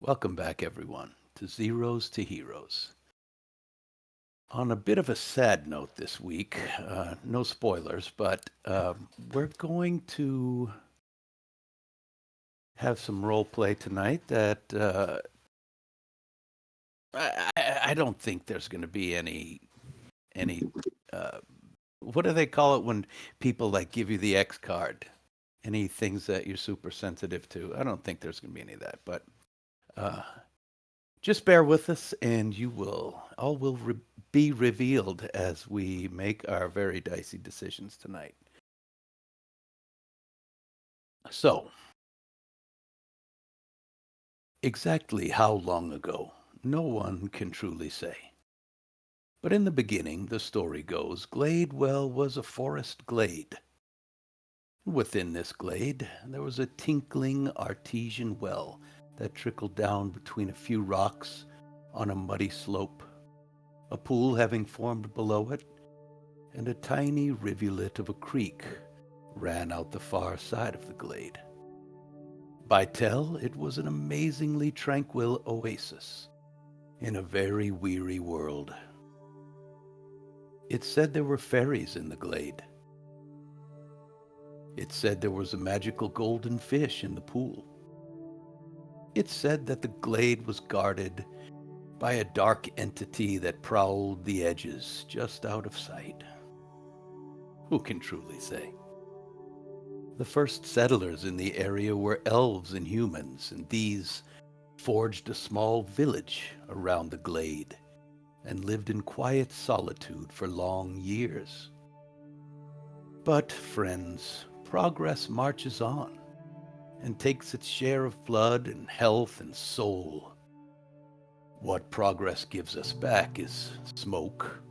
Welcome back, everyone, to Zeros to Heroes. On a bit of a sad note this week, no spoilers, but we're going to have some role play tonight that I don't think there's going to be any uh, what do they call it when people like give you the X card? Any things that you're super sensitive to? I don't think there's going to be any of that, but uh, just bear with us, and you will all will be revealed as we make our very dicey decisions tonight. So, exactly how long ago, no one can truly say. But in the beginning, the story goes, Gladewell was a forest glade. Within this glade, there was a tinkling artesian well that trickled down between a few rocks on a muddy slope, a pool having formed below it, and a tiny rivulet of a creek ran out the far side of the glade. By tell, it was an amazingly tranquil oasis in a very weary world. It said there were fairies in the glade. It said there was a magical golden fish in the pool. It said that the glade was guarded by a dark entity that prowled the edges just out of sight. Who can truly say? The first settlers in the area were elves and humans, and these forged a small village around the glade and lived in quiet solitude for long years. But, friends, progress marches on and takes its share of blood and health and soul. What progress gives us back is smoke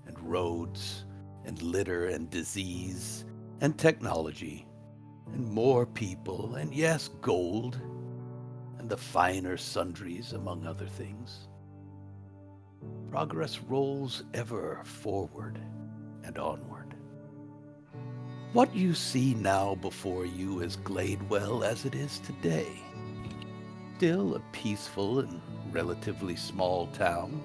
and roads and litter and disease and technology and more people and, yes, gold and the finer sundries, among other things. Progress rolls ever forward and onward. What you see now before you is Gladewell as it is today. Still a peaceful and relatively small town,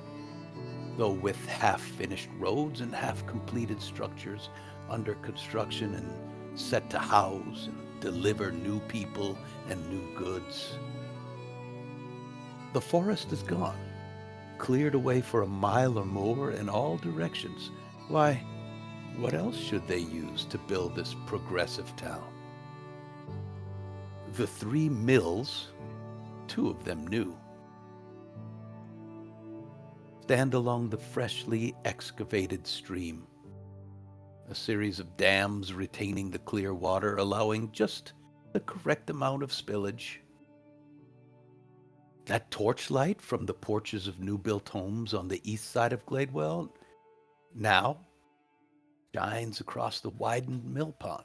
though with half-finished roads and half-completed structures under construction and set to house and deliver new people and new goods. The forest is gone, cleared away for a mile or more in all directions. Why, what else should they use to build this progressive town? The three mills, two of them new, stand along the freshly excavated stream, a series of dams retaining the clear water, allowing just the correct amount of spillage. That torchlight from the porches of new-built homes on the east side of Gladewell now shines across the widened mill pond,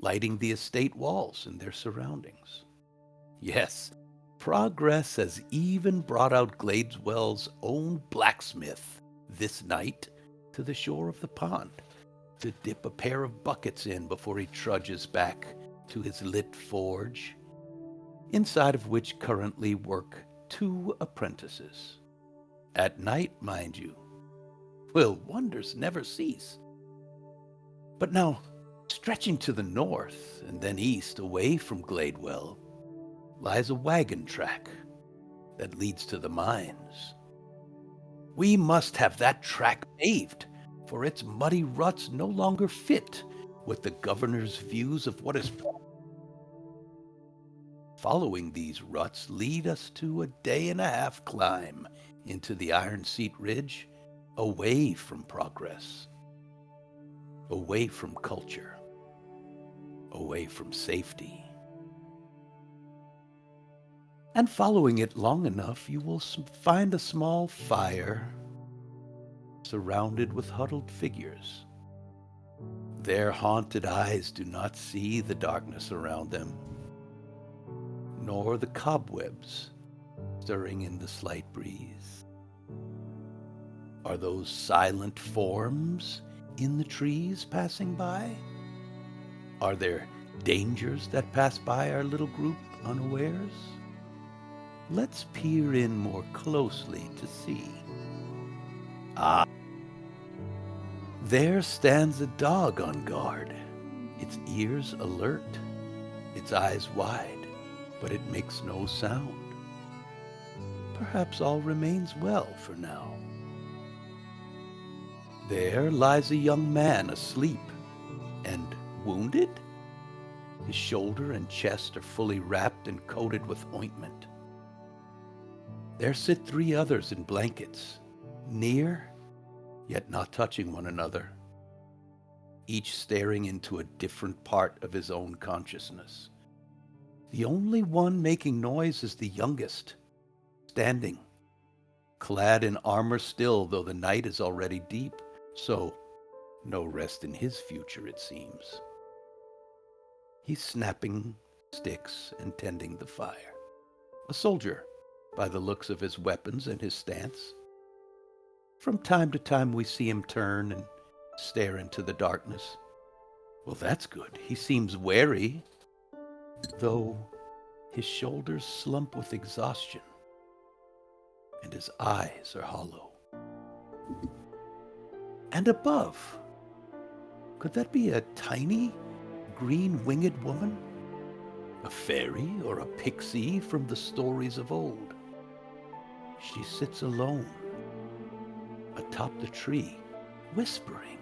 lighting the estate walls and their surroundings. Yes, progress has even brought out Gladewell's own blacksmith this night to the shore of the pond to dip a pair of buckets in before he trudges back to his lit forge, inside of which currently work two apprentices. At night, mind you. Will wonders never cease? But now, stretching to the north and then east away from Gladewell, lies a wagon track that leads to the mines. We must have that track paved, for its muddy ruts no longer fit with the governor's views of what is possible. Following these ruts lead us to a day-and-a-half climb into the Iron Seat Ridge, away from progress, away from culture, away from safety. And following it long enough, you will find a small fire surrounded with huddled figures. Their haunted eyes do not see the darkness around them, nor the cobwebs stirring in the slight breeze. Are those silent forms in the trees passing by? Are there dangers that pass by our little group unawares? Let's peer in more closely to see. Ah, there stands a dog on guard, its ears alert, its eyes wide, but it makes no sound. Perhaps all remains well for now. There lies a young man asleep, and wounded? His shoulder and chest are fully wrapped and coated with ointment. There sit three others in blankets, near, yet not touching one another, each staring into a different part of his own consciousness. The only one making noise is the youngest, standing, clad in armor still, though the night is already deep, so no rest in his future, it seems. He's snapping sticks and tending the fire. A soldier, by the looks of his weapons and his stance. From time to time we see him turn and stare into the darkness. Well, that's good. He seems wary, though his shoulders slump with exhaustion and his eyes are hollow. And above, could that be a tiny, green-winged woman? A fairy or a pixie from the stories of old? She sits alone atop the tree, whispering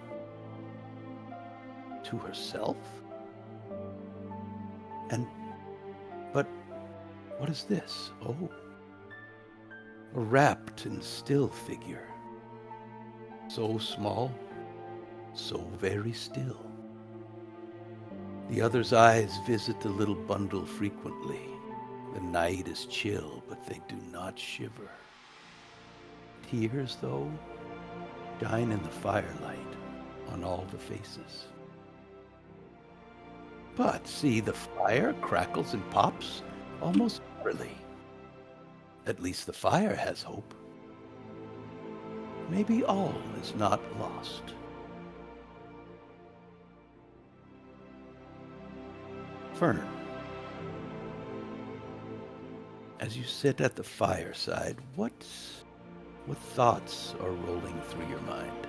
to herself. And, but what is this? Oh, a wrapped and still figure. So small, so very still. The other's eyes visit the little bundle frequently. The night is chill, but they do not shiver. Tears, though, shine in the firelight on all the faces. But see, the fire crackles and pops almost merrily. At least the fire has hope. Maybe all is not lost. Fern, as you sit at the fireside, what thoughts are rolling through your mind?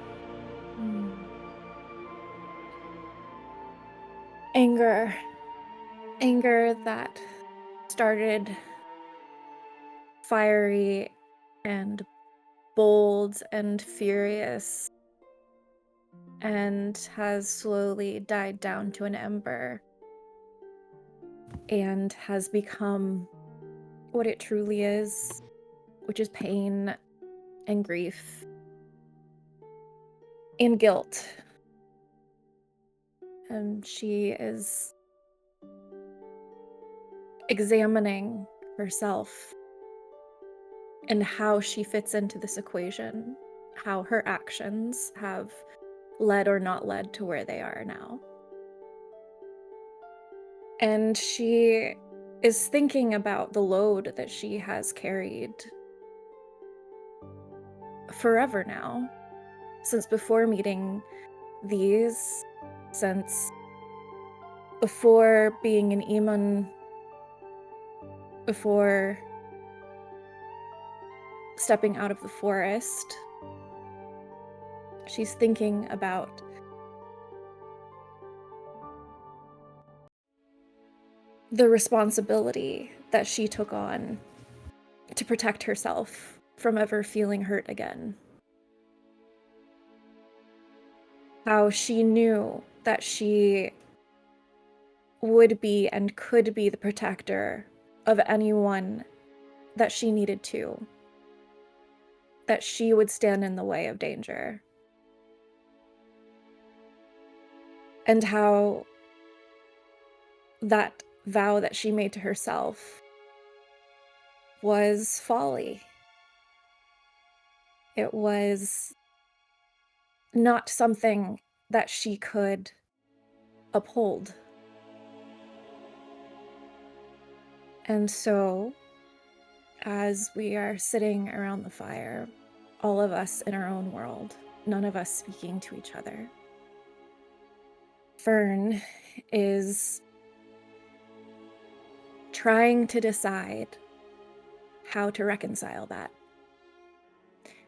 Anger. Anger that started fiery and bold and furious and has slowly died down to an ember and has become what it truly is, which is pain and grief and guilt. And she is examining herself and how she fits into this equation, how her actions have led or not led to where they are now. And she is thinking about the load that she has carried forever now, since before meeting these, since before being an Eamon, before stepping out of the forest. She's thinking about the responsibility that she took on to protect herself from ever feeling hurt again. How she knew that she would be and could be the protector of anyone that she needed to, that she would stand in the way of danger. And how that vow that she made to herself was folly. It was not something that she could uphold. And so, as we are sitting around the fire, all of us in our own world, none of us speaking to each other, Fern is trying to decide how to reconcile that.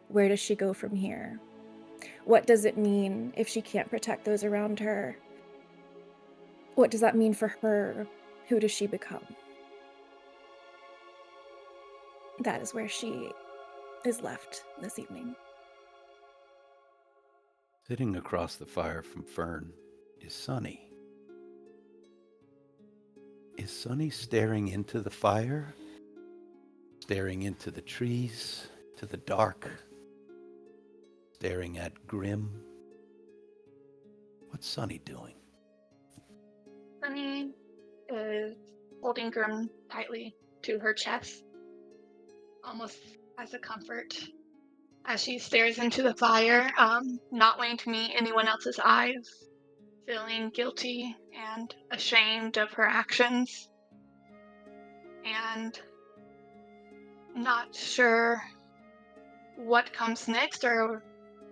Where does she go from here? What does it mean if she can't protect those around her? What does that mean for her? Who does she become? That is where she is left this evening. Sitting across the fire from Fern is Sunny. Is Sunny staring into the fire? Staring into the trees, to the dark? Staring at Grim? What's Sunny doing? Sunny is holding Grim tightly to her chest, almost as a comfort, as she stares into the fire, not wanting to meet anyone else's eyes, feeling guilty and ashamed of her actions, and not sure what comes next or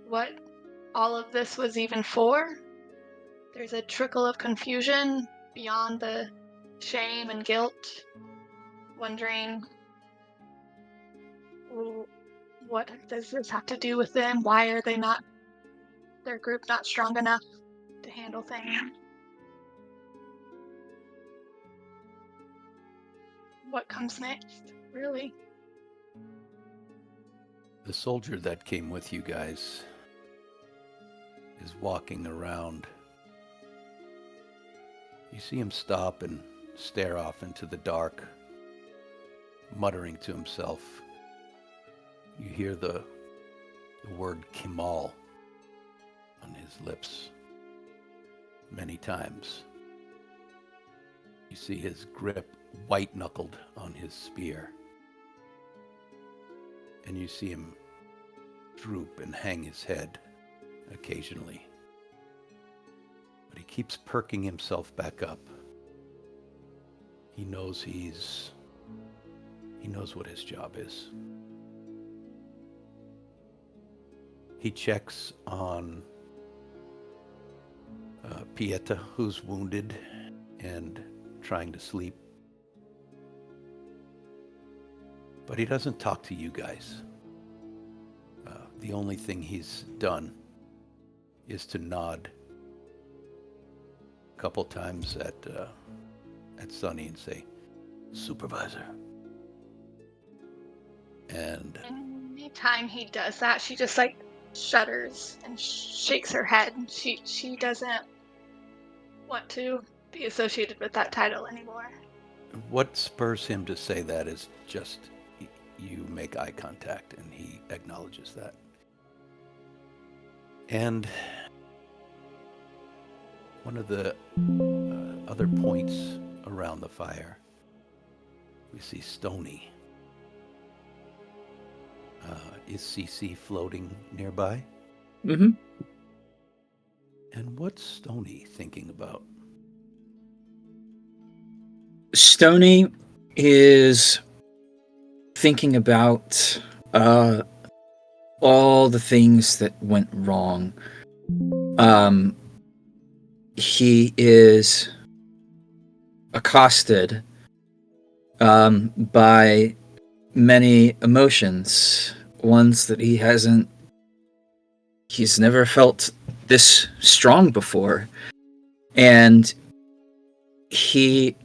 what all of this was even for. There's a trickle of confusion beyond the shame and guilt, wondering what does this have to do with them? Why are they not, their group not strong enough to handle things? What comes next, really? The soldier that came with you guys is walking around. You see him stop and stare off into the dark, muttering to himself. You hear the word Kimal on his lips many times. You see his grip white-knuckled on his spear. And you see him droop and hang his head occasionally. But he keeps perking himself back up. He knows what his job is. He checks on Pieta, who's wounded and trying to sleep. But he doesn't talk to you guys. The only thing he's done is to nod a couple times at Sunny and say, "Supervisor." And anytime he does that, she just like shudders and shakes her head. She doesn't want to be associated with that title anymore. what spurs him to say that is just you make eye contact and he acknowledges that. And one of the other points around the fire, we see Stony. Is CC floating nearby? Mm-hmm. And what's Stony thinking about? Stony is thinking about all the things that went wrong. He is accosted by many emotions, ones that he's never felt this strong before. And he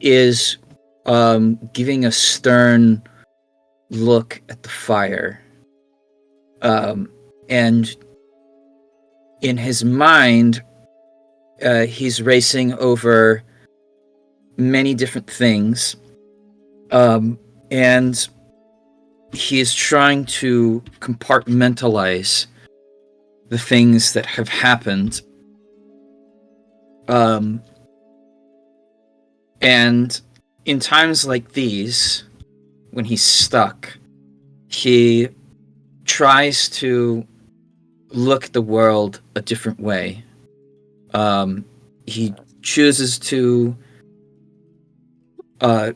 is giving a stern look at the fire. And in his mind, he's racing over many different things. And he is trying to compartmentalize the things that have happened. And in times like these, when he's stuck, he tries to look at the world a different way. He chooses to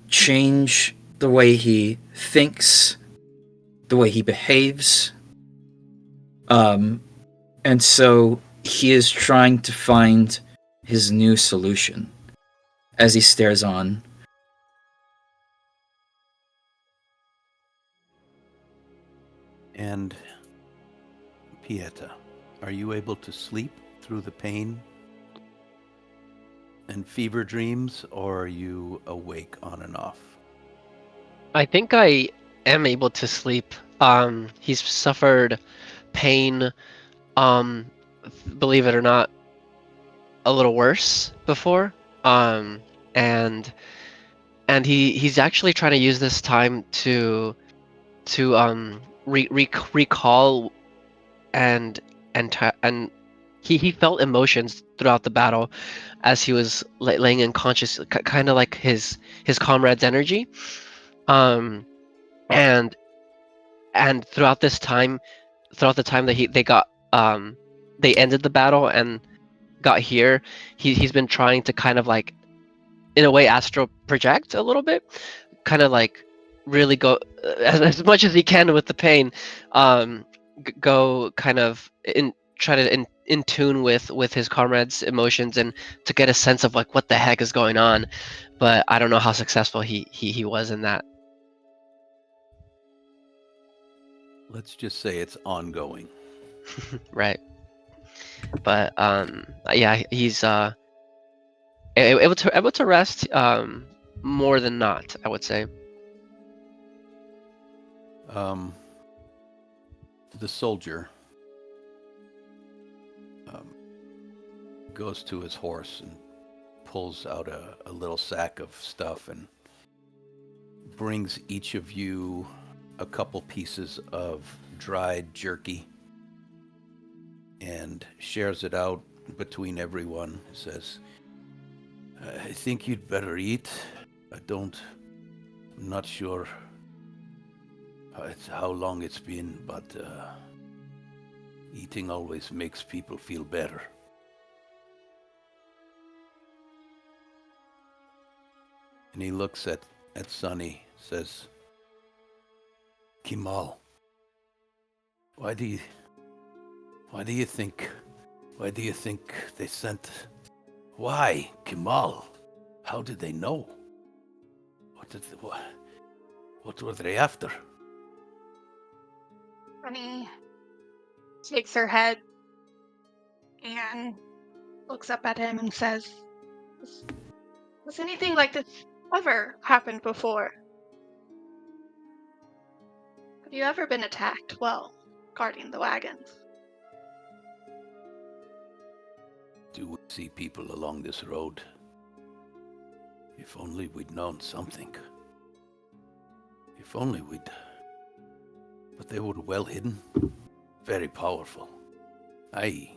change the way he thinks, the way he behaves. And so he is trying to find his new solution as he stares on. And Pieta, are you able to sleep through the pain and fever dreams, or are you awake on and off? I think I am able to sleep. He's suffered pain, um, believe it or not, a little worse before. Um, and he's actually trying to use this time to recall and and he felt emotions throughout the battle as he was laying unconscious, kind of like his comrade's energy. Um, and throughout this time, throughout the time that they got they ended the battle and got here, he's been trying to kind of like, in a way, astral project a little bit, kind of like really go as much as he can with the pain, um, go kind of try to in tune with his comrades' emotions and to get a sense of like what the heck is going on. But I don't know how successful he was in that. Let's just say it's ongoing. Right. But yeah, he's able to rest more than not, I would say. Um, the soldier um, goes to his horse and pulls out a little sack of stuff and brings each of you a couple pieces of dried jerky and shares it out between everyone. Says, I think you'd better eat. I'm not sure how long it's been, but eating always makes people feel better. And he looks at Sonny, says, Kimal, why do you think they sent? Why, Kimal? How did they know? What were they after? Honey shakes her head and looks up at him and says, has anything like this ever happened before? Have you ever been attacked while guarding the wagons? Do we see people along this road? If only we'd known something. If only we'd... But they were well hidden. Very powerful. I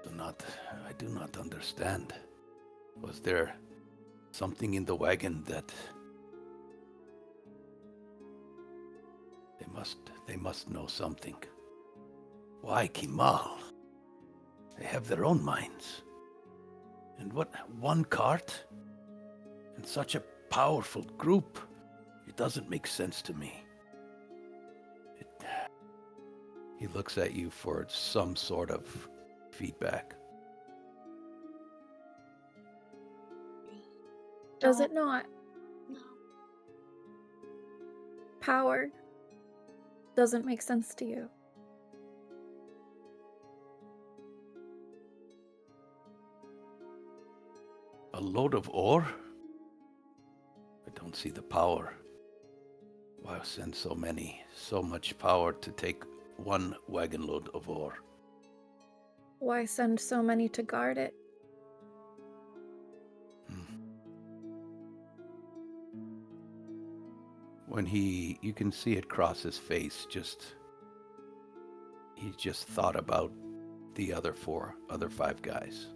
do not understand. Was there something in the wagon that... They must know something. Why, Kimal? They have their own minds. And what, one cart? And such a powerful group? It doesn't make sense to me. He looks at you for some sort of feedback. Does Don't- it not? No. Power doesn't make sense to you. A load of ore? I don't see the power. Why send so much power to take one wagon load of ore? Why send so many to guard it? When you can see it cross his face, he just thought about the other five guys.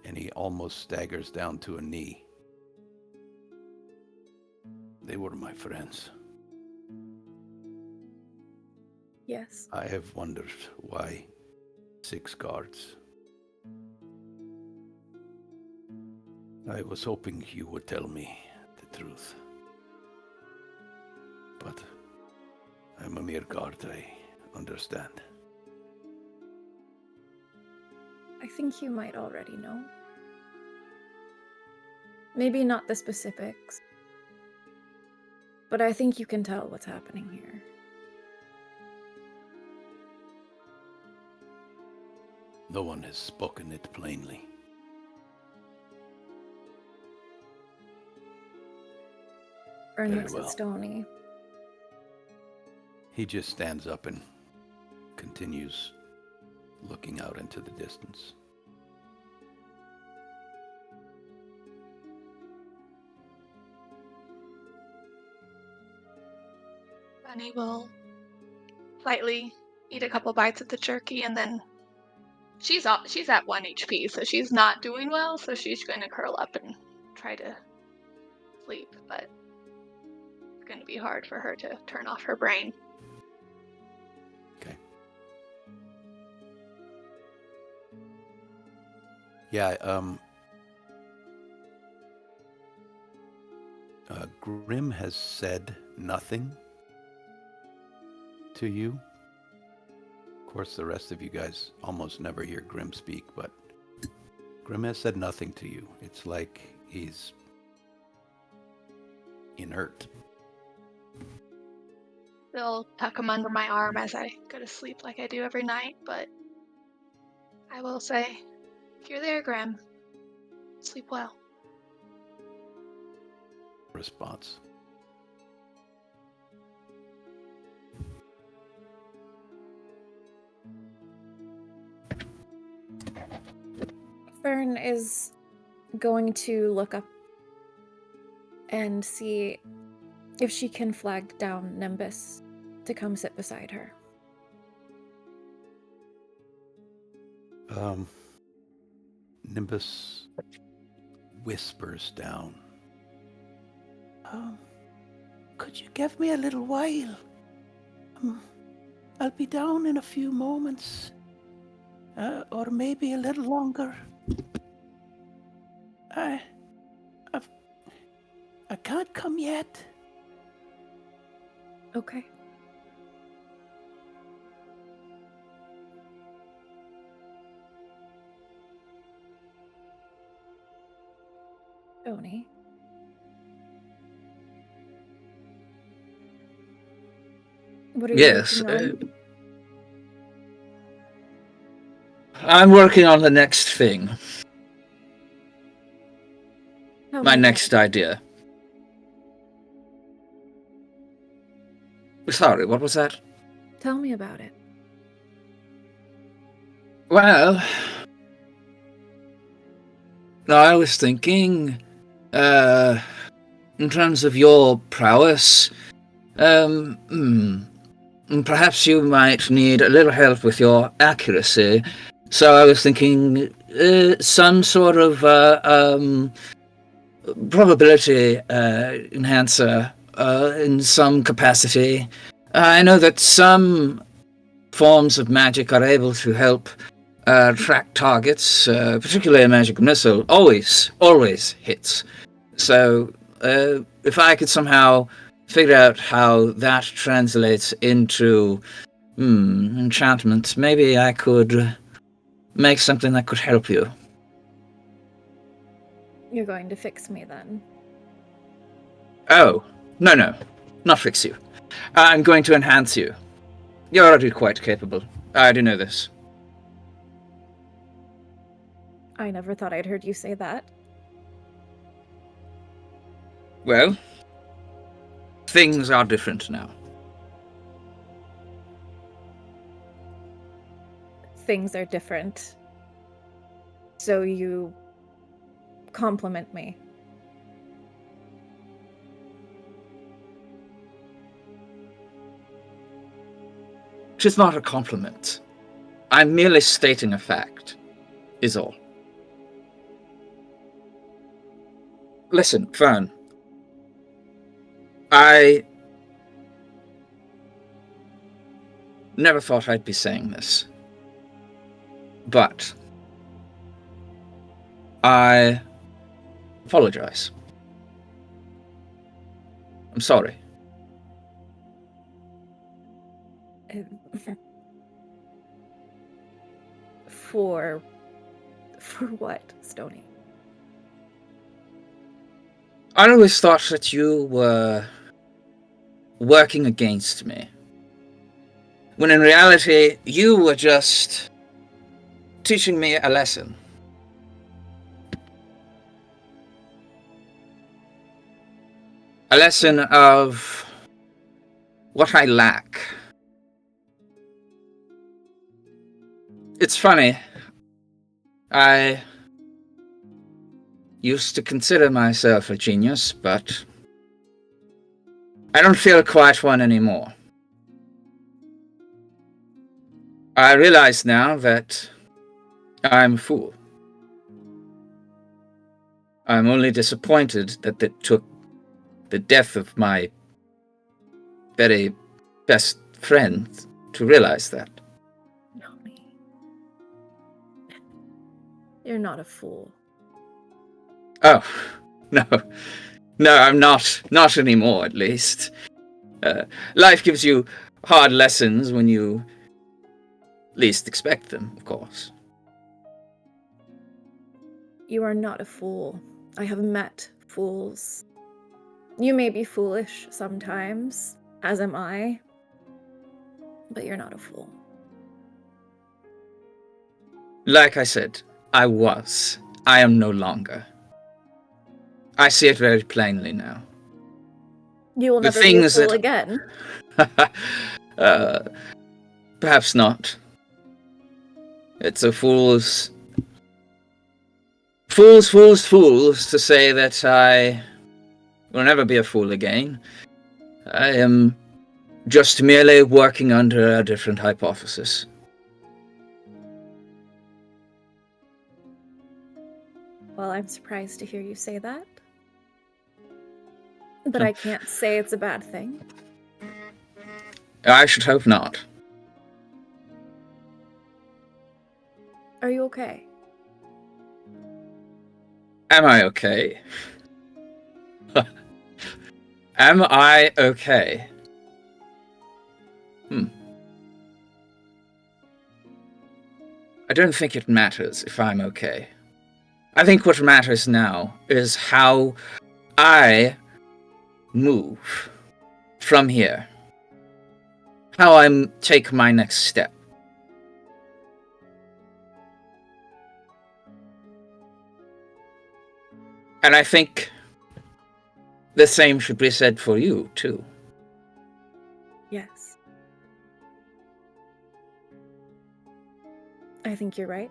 And he almost staggers down to a knee. They were my friends. Yes. I have wondered why 6 guards. I was hoping you would tell me the truth. But I'm a mere guard, I understand. I think you might already know. Maybe not the specifics, but I think you can tell what's happening here. No one has spoken it plainly. Ern Very looks well. at Stony. He just stands up and continues looking out into the distance. Bunny will slightly eat a couple bites of the jerky, and then she's at 1 HP, so she's not doing well, so she's going to curl up and try to sleep, but it's going to be hard for her to turn off her brain. Okay. Yeah, Grim has said nothing to you. Of course, the rest of you guys almost never hear Grim speak, but Grim has said nothing to you. It's like he's inert. Still tuck him under my arm as I go to sleep like I do every night, but I will say, if you're there, Grim, sleep well. Response. Fern is going to look up and see if she can flag down Nimbus to come sit beside her. Nimbus whispers down. Could you give me a little while? I'll be down in a few moments. Or maybe a little longer. I can't come yet. Okay. Stony. What are Yes. you working on? I'm working on the next thing. Tell My me next idea. Sorry, what was that? Tell me about it. Well, I was thinking, in terms of your prowess, perhaps you might need a little help with your accuracy. So I was thinking, some sort of probability enhancer in some capacity. I know that some forms of magic are able to help track targets, particularly a magic missile, always hits. So if I could somehow figure out how that translates into enchantment, maybe I could make something that could help you. You're going to fix me then. Oh, no, not fix you. I'm going to enhance you. You're already quite capable. I do know this. I never thought I'd heard you say that. Well, things are different now. Things are different. So you compliment me. Tis not a compliment. I'm merely stating a fact, is all. Listen, Fern. I never thought I'd be saying this. But I apologize. I'm sorry. For what, Stony? I always thought that you were working against me. When in reality, you were just teaching me a lesson. A lesson of what I lack. It's funny. I used to consider myself a genius, but I don't feel quite one anymore. I realize now that I'm a fool. I'm only disappointed that it took the death of my very best friend to realize that. Noni. You're not a fool. Oh, no. No, I'm not. Not anymore, at least. Life gives you hard lessons when you least expect them, of course. You are not a fool. I have met fools. You may be foolish sometimes, as am I, but you're not a fool. Like I said, I was. I am no longer. I see it very plainly now. You will The never be a things fool that- again. Perhaps not. It's a fool's to say that I will never be a fool again. I am just merely working under a different hypothesis. Well, I'm surprised to hear you say that. But I can't say it's a bad thing. I should hope not. Are you okay? Am I okay? Am I okay? I don't think it matters if I'm okay. I think what matters now is how I move from here. How I take my next step. And I think the same should be said for you, too. Yes. I think you're right.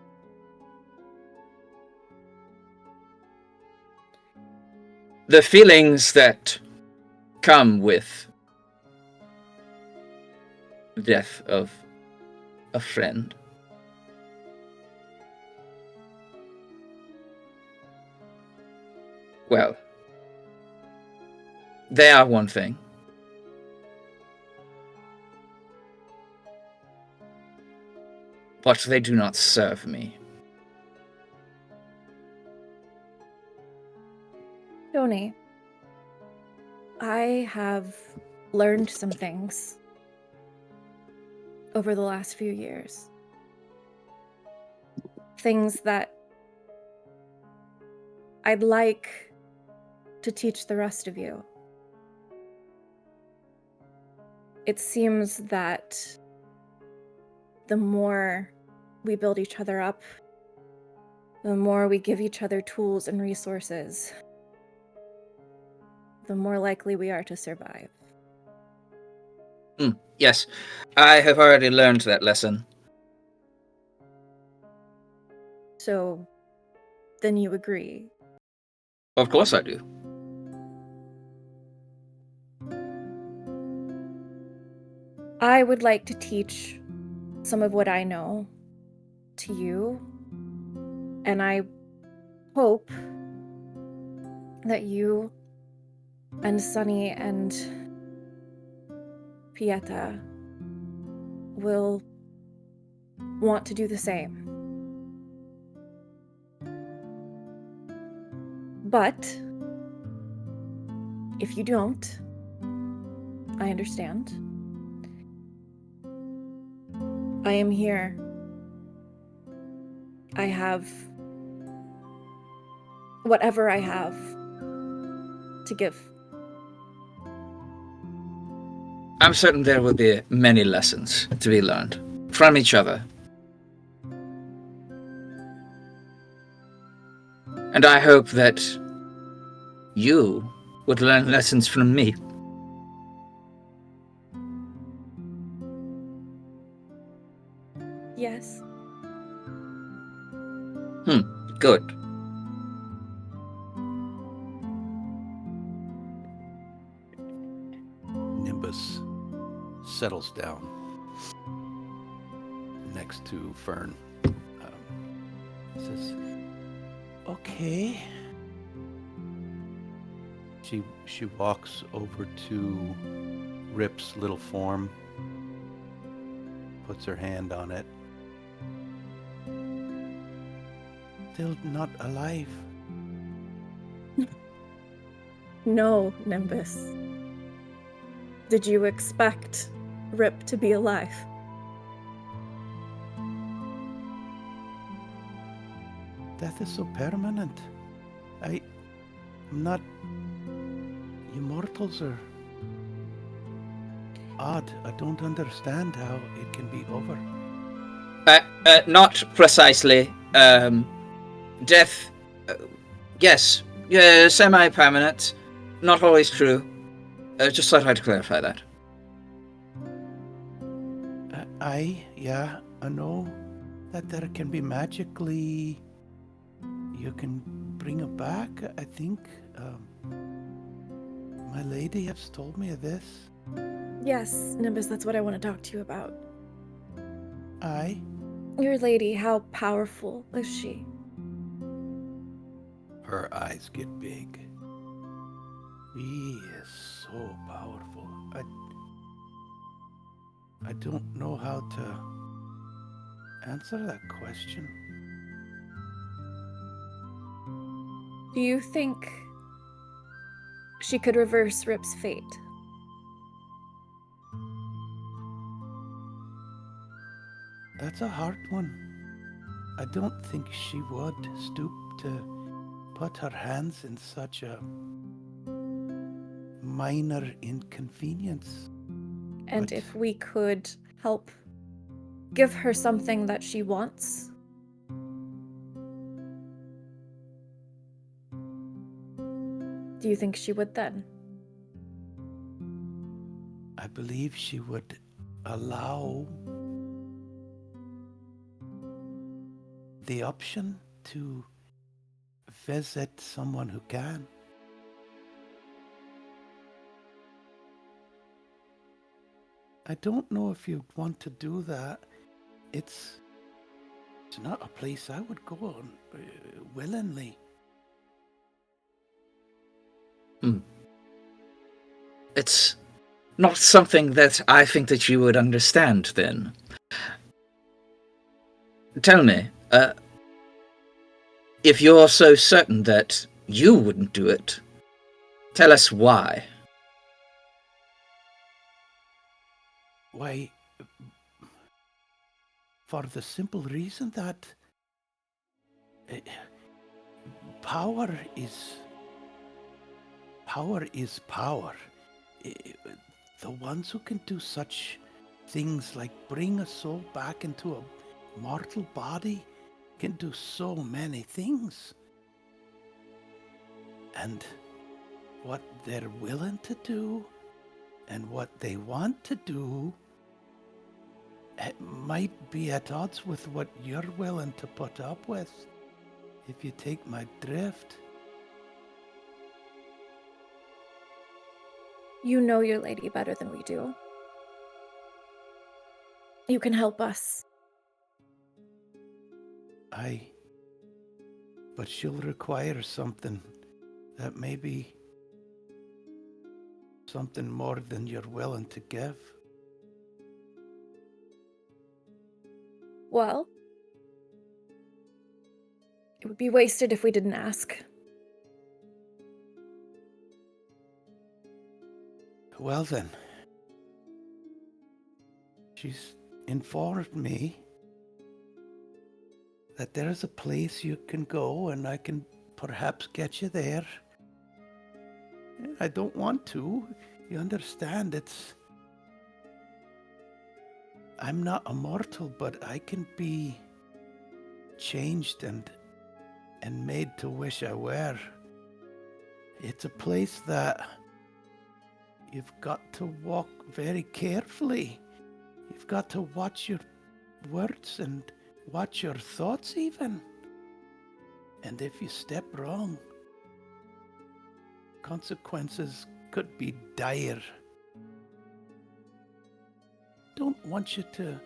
The feelings that come with the death of a friend. Well, they are one thing. But they do not serve me. Tony, I have learned some things over the last few years. Things that I'd like to teach the rest of you. It seems that the more we build each other up, the more we give each other tools and resources, the more likely we are to survive. Yes, I have already learned that lesson. So, then you agree. Of course I do. I would like to teach some of what I know to you, and I hope that you and Sunny and Pieta will want to do the same. But if you don't, I understand. I am here. I have whatever I have to give. I'm certain there will be many lessons to be learned from each other. And I hope that you would learn lessons from me. Yes. Good. Nimbus settles down next to Fern. Says, "Okay." She walks over to Rip's little form, puts her hand on it. "Still not alive." No, Nimbus. Did you expect Rip to be alive? Death is so permanent. I'm not. You mortals are odd. I don't understand how it can be over. Not precisely. Death, yes, semi-permanent. Not always true. Just thought I'd clarify that. I know that there can be magically. You can bring it back, I think. My lady has told me of this. Yes, Nimbus, that's what I want to talk to you about. Aye. Your lady, how powerful is she? Her eyes get big. He is so powerful. I don't know how to answer that question. Do you think she could reverse Rip's fate? That's a hard one. I don't think she would stoop to put her hands in such a minor inconvenience. And But if we could help give her something that she wants? Do you think she would then? I believe she would allow the option to visit someone who can. I don't know if you'd want to do that. It's not a place I would go on willingly. It's not something that I think that you would understand, then. Tell me, if you're so certain that you wouldn't do it, tell us why. Why, for the simple reason that power is power. The ones who can do such things like bring a soul back into a mortal body can do so many things. And what they're willing to do and what they want to do, it might be at odds with what you're willing to put up with, if you take my drift. You know your lady better than we do. You can help us. Aye. But she'll require something that may be something more than you're willing to give. Well, it would be wasted if we didn't ask. Well then, she's informed me that there is a place you can go and I can perhaps get you there. I don't want to. You understand, I'm not immortal, but I can be changed and and made to wish I were. It's a place that you've got to walk very carefully. You've got to watch your words and watch your thoughts even. And if you step wrong, consequences could be dire. Don't want you to...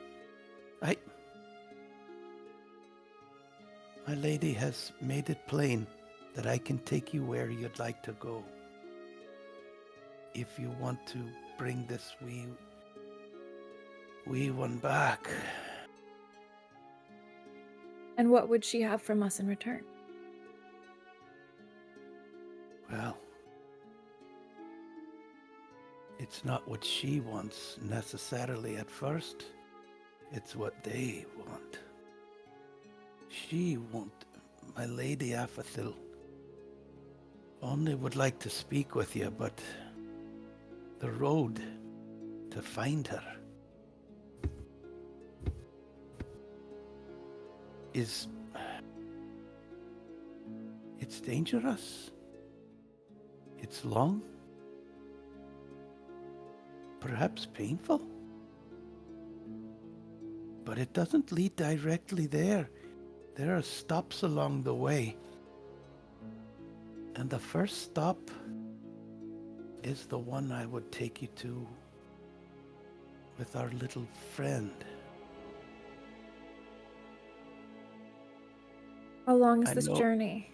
My lady has made it plain that I can take you where you'd like to go. If you want to bring this wee one back. And what would she have from us in return? Well, it's not what she wants necessarily at first. It's what they want. She won't. My lady Aphathil only would like to speak with you, but the road to find her it's dangerous. It's long, perhaps painful, but it doesn't lead directly there. There are stops along the way. And the first stop is the one I would take you to with our little friend. How long is I this know- journey?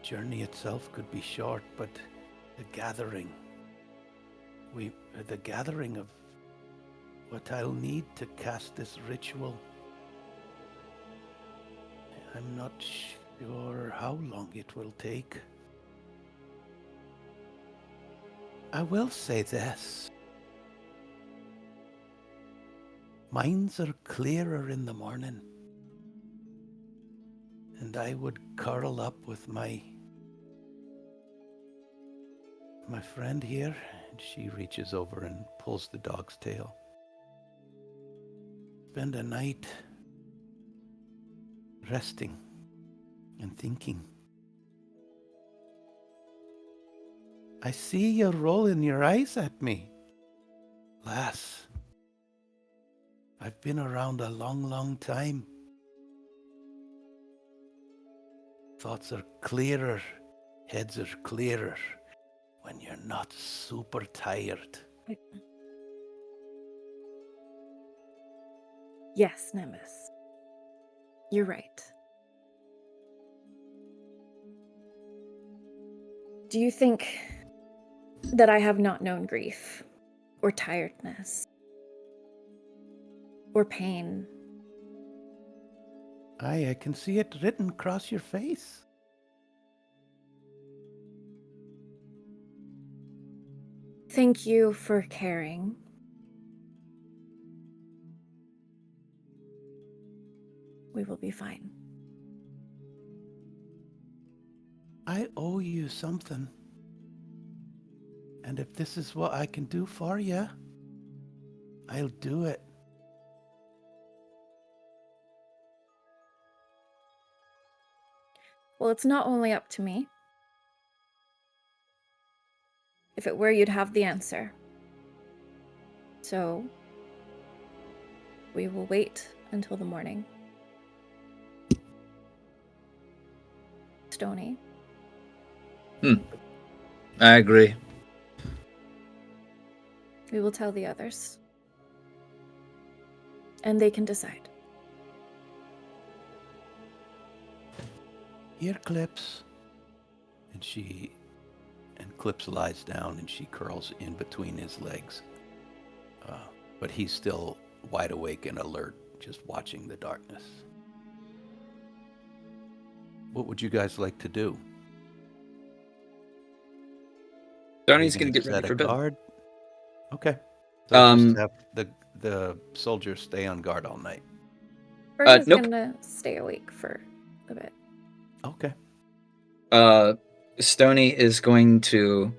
Journey itself could be short, but the gathering of what I'll need to cast this ritual, I'm not sure how long it will take. I will say this. Minds are clearer in the morning. And I would curl up with my friend here, and she reaches over and pulls the dog's tail. Spend a night resting and thinking. I see you rolling your eyes at me. Lass, I've been around a long, long time. Thoughts are clearer, heads are clearer when you're not super tired. Yes, Nemes. You're right. Do you think that I have not known grief or tiredness or pain? Aye, I can see it written across your face. Thank you for caring. We will be fine. I owe you something. And if this is what I can do for you, I'll do it. Well, it's not only up to me. If it were, you'd have the answer. So, we will wait until the morning. Stony. I agree. We will tell the others. And they can decide. Here, Clips. And Clips lies down and she curls in between his legs. But he's still wide awake and alert, just watching the darkness. What would you guys like to do? Donnie's Are you gonna get set ready a for bed. guard? Okay. So just have the soldiers stay on guard all night. Berta's nope. gonna stay awake for a bit. Okay. Stony is going to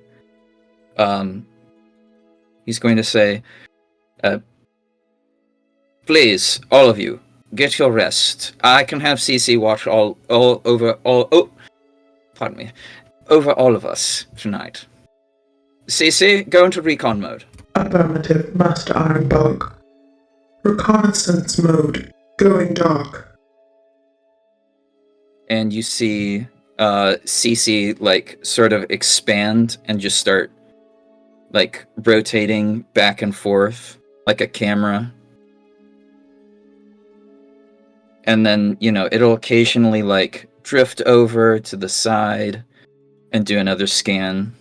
he's going to say, please, all of you, get your rest. I can have CC watch all over all. Oh, pardon me, over all of us tonight. CC, go into recon mode. Affirmative, Master Ironbog. Reconnaissance mode. Going dark. And you see CC like sort of expand and just start like rotating back and forth like a camera. And then, it'll occasionally like drift over to the side and do another scan.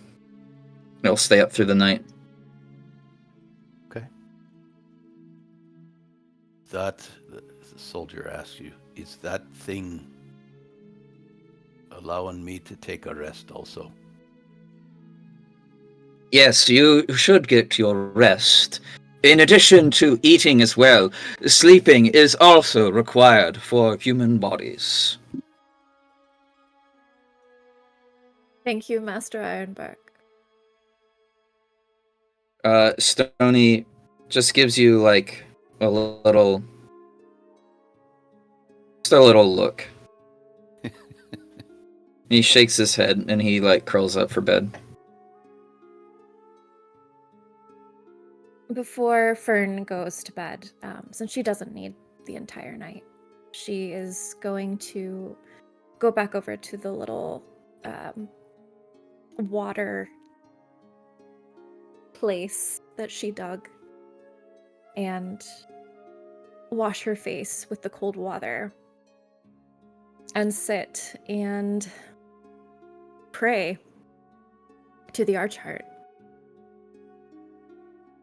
It'll stay up through the night. Okay. That, the soldier asks you, is that thing allowing me to take a rest also? Yes, you should get your rest. In addition to eating as well, sleeping is also required for human bodies. Thank you, Master Ironbark. Stony just gives you like a little look. He shakes his head and he like curls up for bed. Before Fern goes to bed, since she doesn't need the entire night, she is going to go back over to the little water place that she dug and wash her face with the cold water and sit and pray to the Archheart,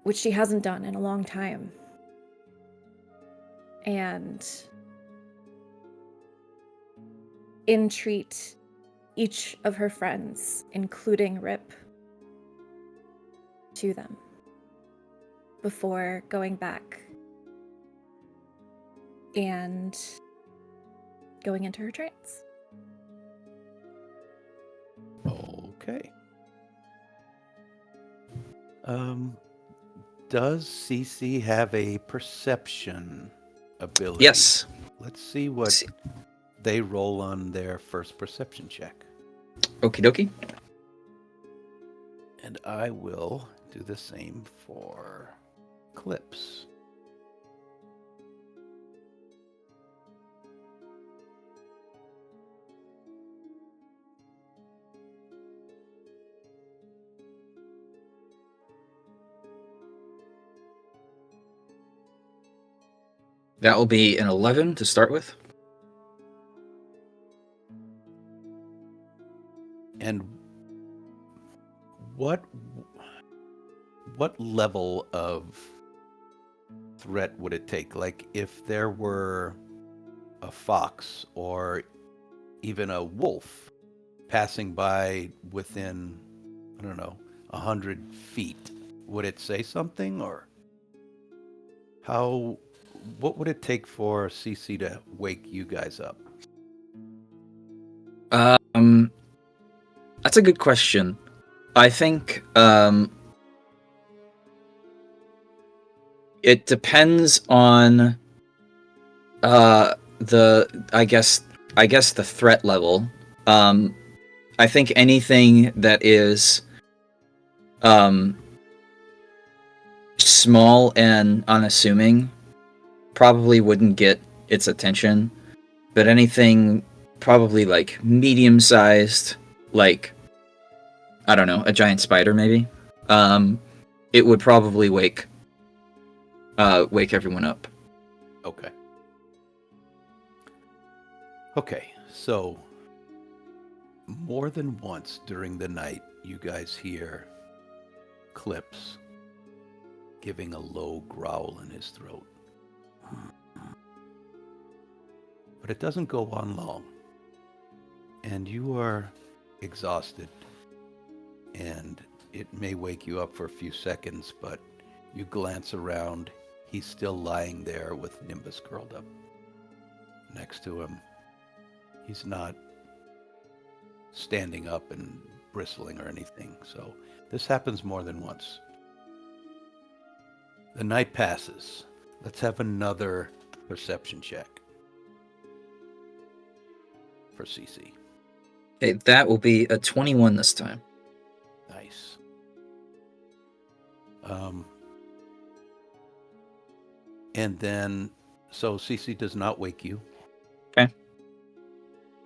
which she hasn't done in a long time. And entreat each of her friends, including Rip, to them before going back and going into her trance. Okay. Does CC have a perception ability? Yes. Let's see what they roll on their first perception check. Okie dokie. And I will do the same for Clips. That will be an 11 to start with. And what level of threat would it take? Like if there were a fox or even a wolf passing by within, I don't know, 100 feet, would it say something? Or what would it take for CC to wake you guys up? That's a good question. I think it depends on I guess the threat level. I think anything that is small and unassuming probably wouldn't get its attention, but anything probably like medium-sized, like I don't know, a giant spider maybe, it would probably wake everyone up. Okay. Okay, so more than once during the night, you guys hear Clips giving a low growl in his throat. But it doesn't go on long. And you are exhausted. And it may wake you up for a few seconds, but you glance around. He's still lying there with Nimbus curled up next to him. He's not standing up and bristling or anything. So this happens more than once. The night passes. Let's have another perception check. for CC. Okay, that will be a 21 this time. Nice. And then, so CC does not wake you. Okay.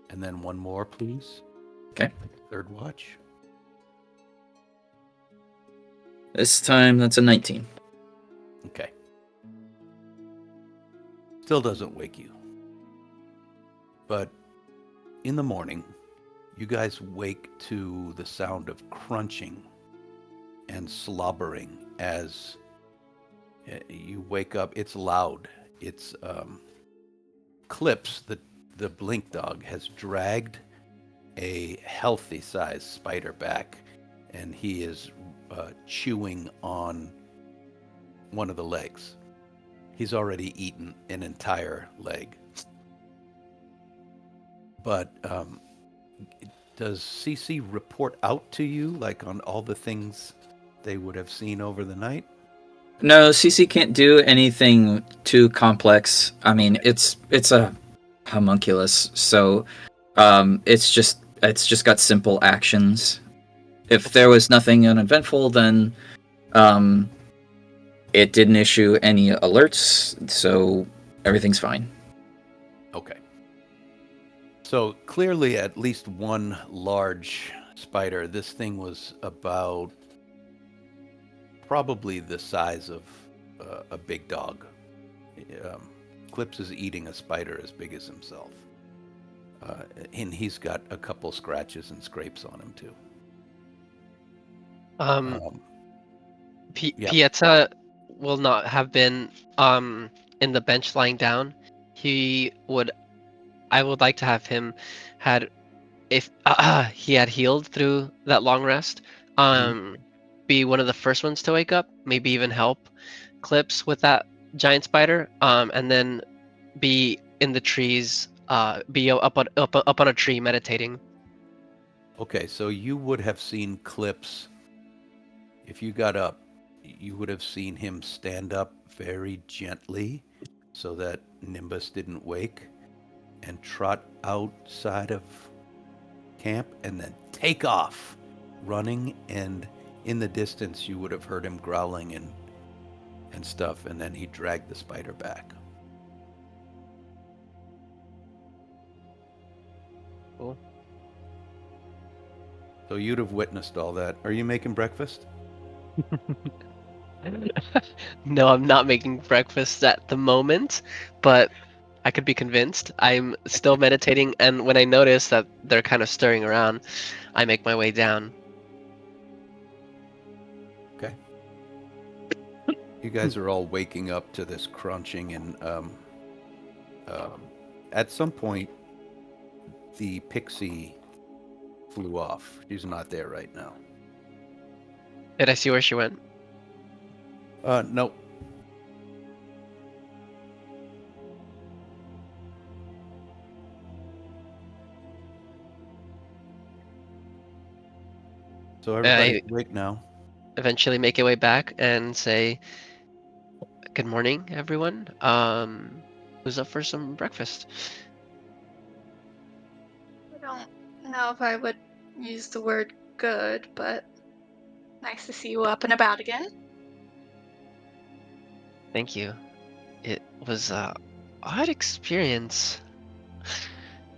And then one more, please. Okay. Third watch. This time, that's a 19. Okay. Still doesn't wake you. But in the morning, you guys wake to the sound of crunching and slobbering as you wake up. It's loud. It's Clips, the blink dog, has dragged a healthy sized spider back, and he is chewing on one of the legs. He's already eaten an entire leg. But does CC report out to you, like on all the things they would have seen over the night? No, CC can't do anything too complex. I mean, Okay. it's a homunculus, so it's just got simple actions. If there was nothing uneventful, then it didn't issue any alerts, so everything's fine. Okay. So clearly, at least one large spider. This thing was about probably the size of a big dog. Clips is eating a spider as big as himself. And he's got a couple scratches and scrapes on him, too. Yeah. Pieta will not have been in the bench lying down. I would like to have him had, if he had healed through that long rest, be one of the first ones to wake up, maybe even help Clips with that giant spider, and then be in the trees, be up on a tree meditating. Okay, so you would have seen Clips, if you got up, you would have seen him stand up very gently so that Nimbus didn't wake and trot outside of camp and then take off running, and in the distance you would have heard him growling and stuff, and then he dragged the spider back. Cool. So you'd have witnessed all that. Are you making breakfast? No, I'm not making breakfast at the moment, but I could be convinced. I'm still meditating, and when I notice that they're kind of stirring around, I make my way down. Okay. You guys are all waking up to this crunching, and at some point, the pixie flew off. She's not there right now. Did I see where she went? No. So everybody's I awake now. eventually make my way back and say, "Good morning, everyone. Who's up for some breakfast?" I don't know if I would use the word good, but nice to see you up and about again. Thank you. It was a odd experience.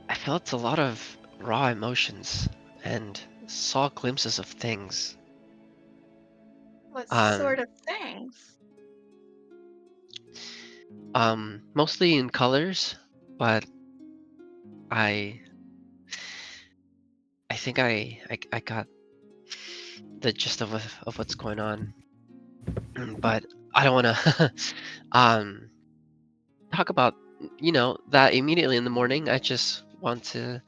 I felt a lot of raw emotions and saw glimpses of things. What Um, sort of things? Mostly in colors, but I think I got the gist of what's going on. But I don't want to um talk about that immediately in the morning. I just want to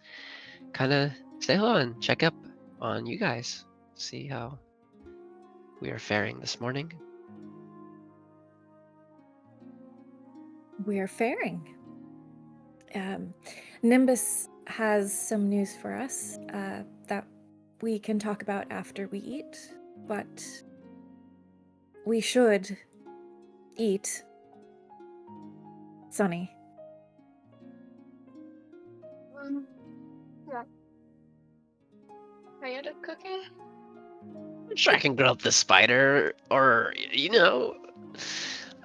kind of say hello and check up on you guys, see how we are faring this morning. We're faring. Nimbus has some news for us that we can talk about after we eat, but we should eat. Sunny. Toyota cooking? I'm sure I can grill up the spider, or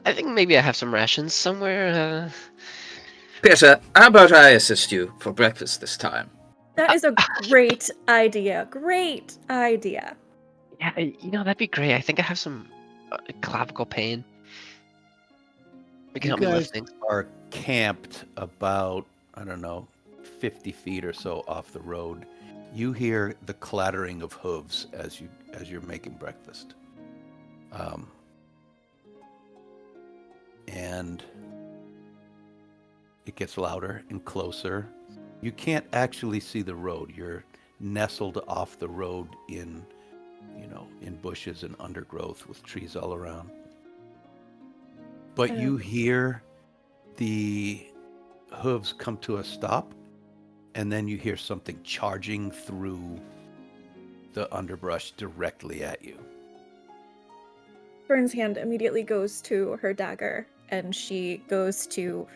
I think maybe I have some rations somewhere. Peter, how about I assist you for breakfast this time? That is a great idea. Great idea. Yeah, that'd be great. I think I have some clavicle pain. You can You help me guys lifting. are camped about, I don't know, 50 feet or so off the road. You hear the clattering of hooves as you're making breakfast. And it gets louder and closer. You can't actually see the road. You're nestled off the road in bushes and undergrowth with trees all around. But you hear the hooves come to a stop, and then you hear something charging through the underbrush directly at you. Fern's hand immediately goes to her dagger, and she goes to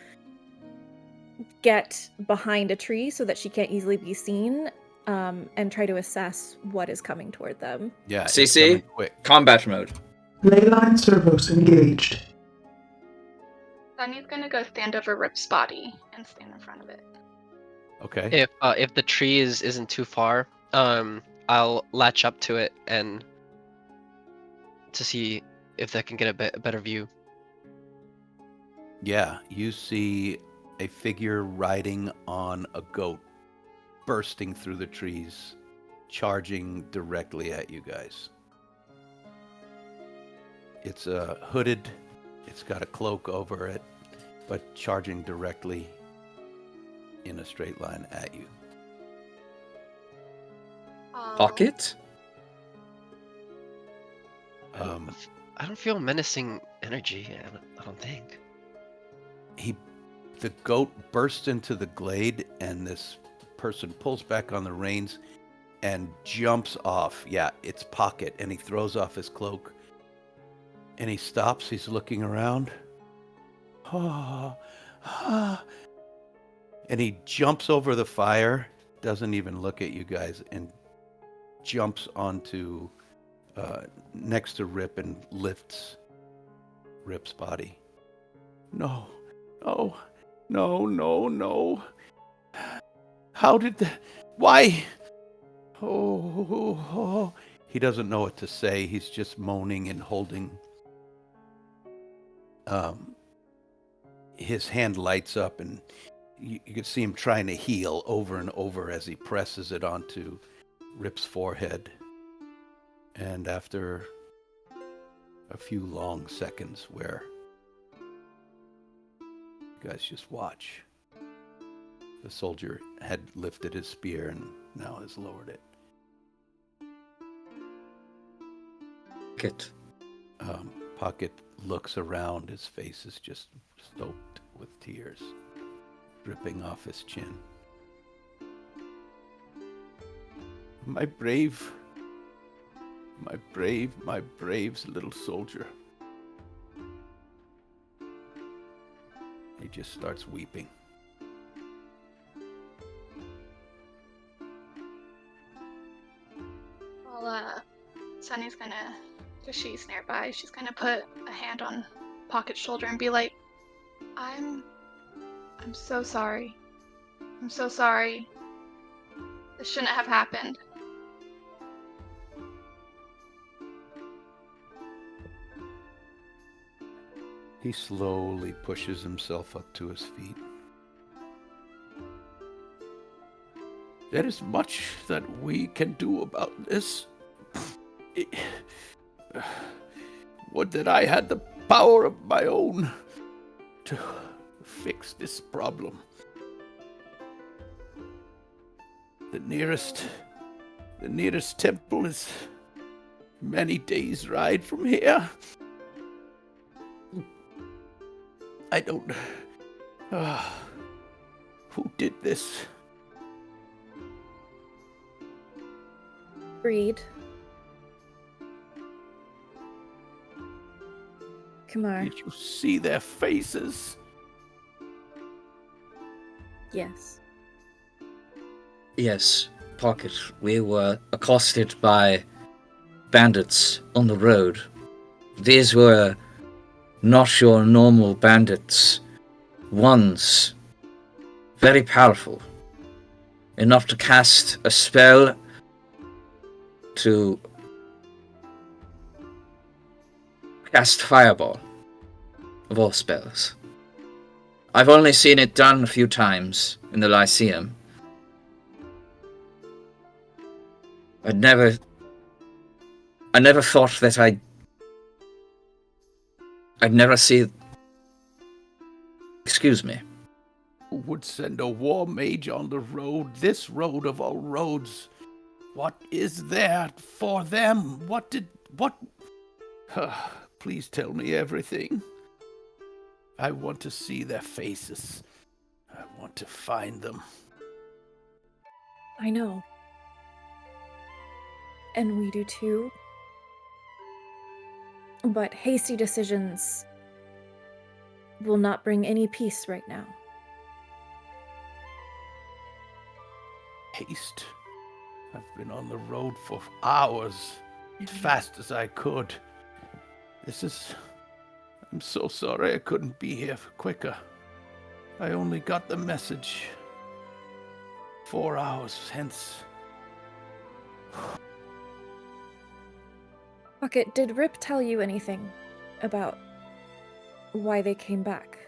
get behind a tree so that she can't easily be seen, and try to assess what is coming toward them. Yeah, it's CC, coming quick. combat mode. Leyline servos engaged. Sunny's gonna go stand over Rip's body and stand in front of it. Okay. If the tree isn't too far, I'll latch up to it and to see if I can get a better view. Yeah, you see a figure riding on a goat, bursting through the trees, charging directly at you guys. It's hooded, it's got a cloak over it, but charging directly in a straight line at you. Pocket? I don't feel menacing energy. I don't think. The goat bursts into the glade, and this person pulls back on the reins and jumps off. Yeah, it's Pocket, and he throws off his cloak. And he stops. He's looking around. And he jumps over the fire, doesn't even look at you guys, and jumps onto next to Rip and lifts Rip's body. No. How did that? Why? Oh. He doesn't know what to say. He's just moaning and holding. His hand lights up, and you can see him trying to heal over and over as he presses it onto Rip's forehead. And after a few long seconds where you guys just watch, the soldier had lifted his spear and now has lowered it. Pocket. Pocket looks around. His face is just soaked with tears dripping off his chin. My brave little soldier. He just starts weeping. Well, Sunny's gonna, because she's nearby, she's gonna put a hand on Pocket's shoulder and be like, I'm so sorry. I'm so sorry. This shouldn't have happened. He slowly pushes himself up to his feet. There is much that we can do about this. Would that I had the power of my own to fix this problem. The nearest temple is many days' ride from here. I don't... who did this? Breed. Kumar. Did you see their faces? Yes. Yes. Pocket, we were accosted by bandits on the road. These were not your normal bandits. Ones very powerful, enough to cast a spell to cast Fireball, of all spells. I've only seen it done a few times in the Lyceum. I never thought that I'd never see... Excuse me. Who would send a war mage on the road, this road of all roads? What is there for them? What? Please tell me everything. I want to see their faces. I want to find them. I know. And we do too. But hasty decisions will not bring any peace right now. Haste. I've been on the road for hours, as fast as I could. I'm so sorry I couldn't be here quicker. I only got the message 4 hours hence. Bucket, did Rip tell you anything about why they came back?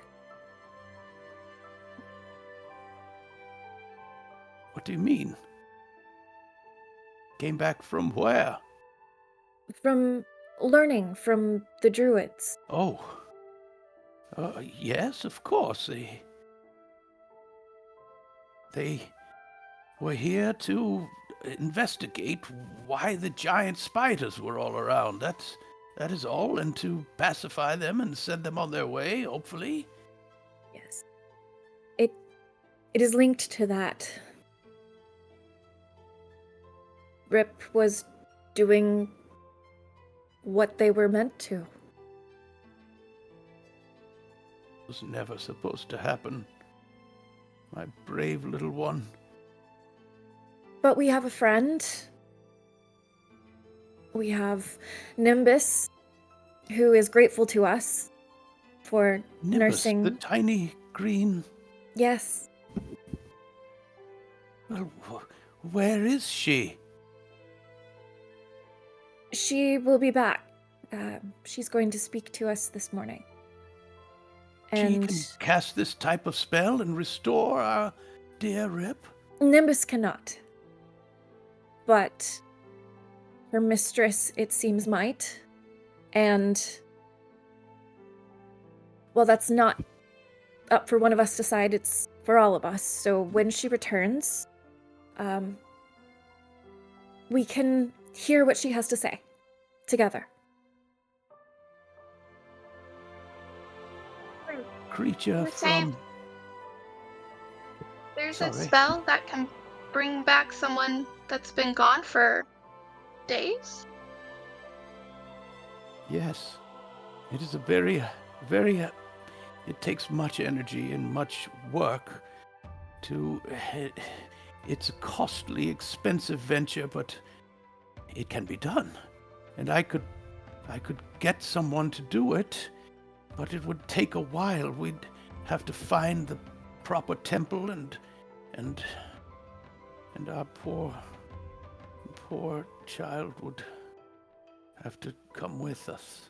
What do you mean? Came back from where? From learning from the druids. Oh. Yes, of course. They were here to investigate why the giant spiders were all around. That is all, and to pacify them and send them on their way, hopefully. Yes. It is linked to that. Rip was doing what they were meant to. It was never supposed to happen. My brave little one. But we have a friend. We have Nimbus, who is grateful to us for Nimbus, nursing. the tiny green... Yes. Well, where is she? She will be back. She's going to speak to us this morning. And She can cast this type of spell and restore our dear Rip? Nimbus cannot. But her mistress, it seems, might. And, well, that's not up for one of us to decide. It's for all of us. So when she returns, we can hear what she has to say together. Creature You're saying from... there's a Sorry. spell that can bring back someone that's been gone for days? Yes. It is a very... It takes much energy and much work to... It's a costly, expensive venture, but it can be done. And I could get someone to do it, but it would take a while. We'd have to find the proper temple and our poor child would have to come with us.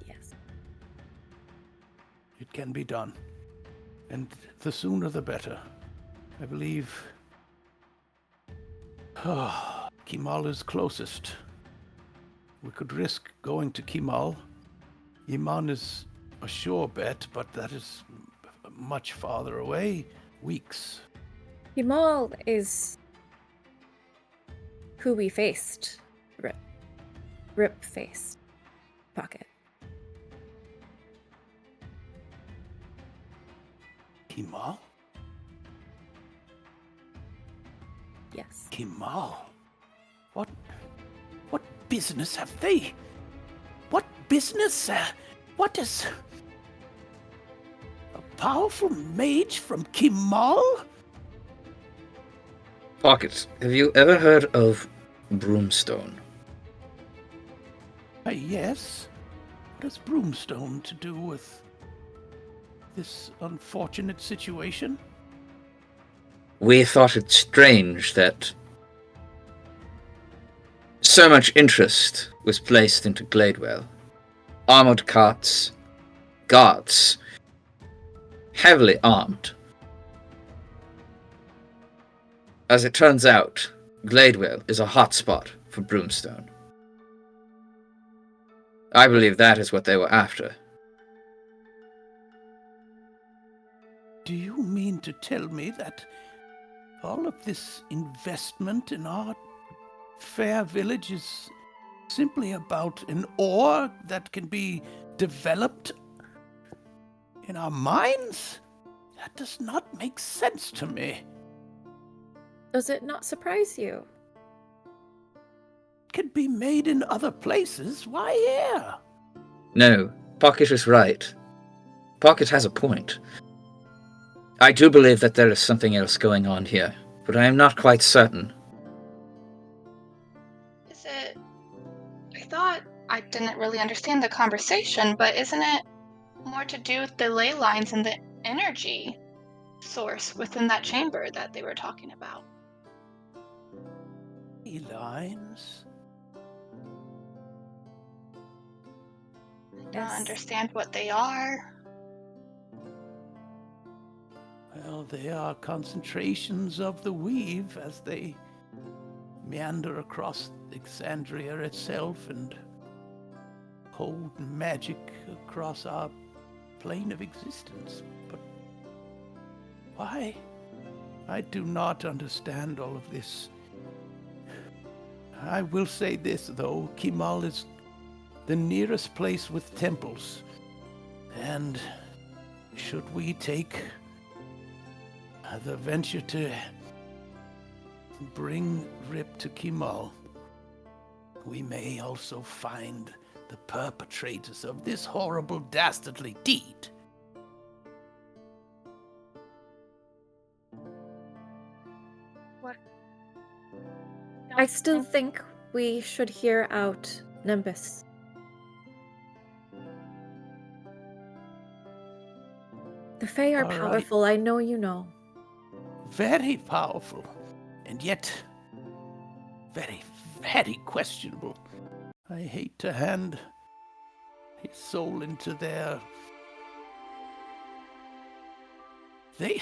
Yes. It can be done. And the sooner the better. I believe... Kimal is closest. We could risk going to Kimal. Iman is a sure bet, but that is much farther away. Weeks. Yamal is who we faced. Rip faced. Pocket. Kimal? Yes. Kimal? What business have they? What business? What is... A powerful mage from Kimal? Pocket, have you ever heard of Broomstone? Yes. What has Broomstone to do with this unfortunate situation? We thought it strange that so much interest was placed into Gladewell. Armored carts, guards, heavily armed. As it turns out, Gladewell is a hotspot for Broomstone. I believe that is what they were after. Do you mean to tell me that all of this investment in our fair village is simply about an ore that can be developed in our mines? That does not make sense to me. Does it not surprise you? It can be made in other places. Why here? No, Pocket is right. Pocket has a point. I do believe that there is something else going on here, but I am not quite certain. Is it? I thought I didn't really understand the conversation, but isn't it more to do with the ley lines and the energy source within that chamber that they were talking about? Lines? I don't Yes. understand what they are. Well, they are concentrations of the weave as they meander across Alexandria itself and hold magic across our plane of existence. But why? I do not understand all of this. I will say this, though. Kimal is the nearest place with temples. And should we take the venture to bring Rip to Kimal, we may also find the perpetrators of this horrible, dastardly deed. What? I still think we should hear out Nimbus. The Fae are All right. powerful, I know you know. Very powerful, and yet very, very questionable. I hate to hand his soul into their... The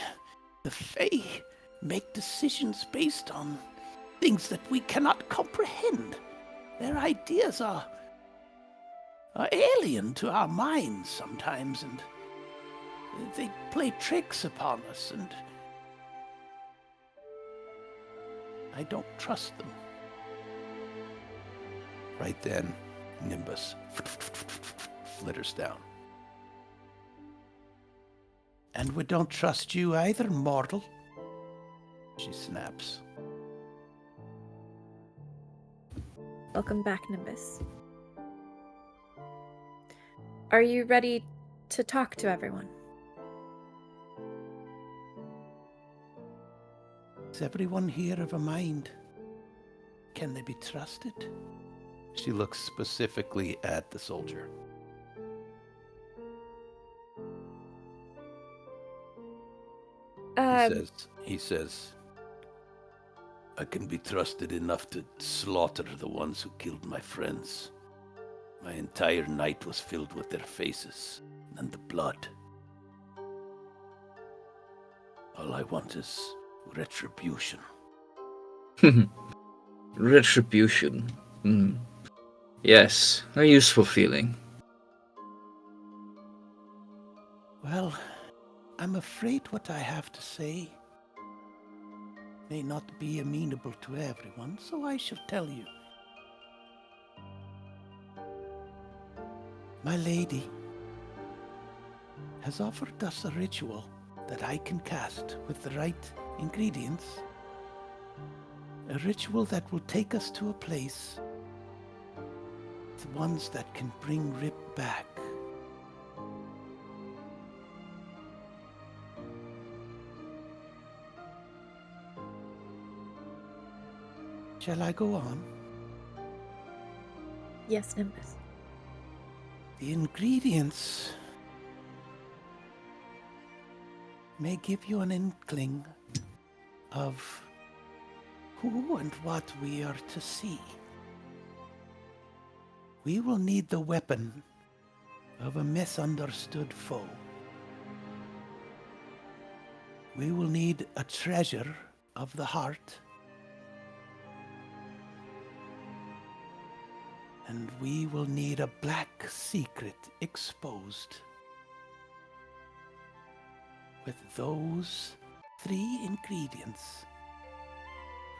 Fae make decisions based on things that we cannot comprehend. Their ideas are alien to our minds sometimes, and they play tricks upon us, and I don't trust them. Right then, Nimbus flitters down. And we don't trust you either, mortal, she snaps. Welcome back, Nimbus. Are you ready to talk to everyone? Is everyone here of a mind? Can they be trusted? She looks specifically at the soldier. He says, I can be trusted enough to slaughter the ones who killed my friends. My entire night was filled with their faces and the blood. All I want is retribution. Retribution. Yes, a useful feeling. Well, I'm afraid what I have to say may not be amenable to everyone, so I shall tell you. My lady has offered us a ritual that I can cast with the right ingredients. A ritual that will take us to a place, the ones that can bring Rip back. Shall I go on? Yes, Nimbus. The ingredients may give you an inkling of who and what we are to see. We will need the weapon of a misunderstood foe. We will need a treasure of the heart. And we will need a black secret exposed. With those 3 ingredients,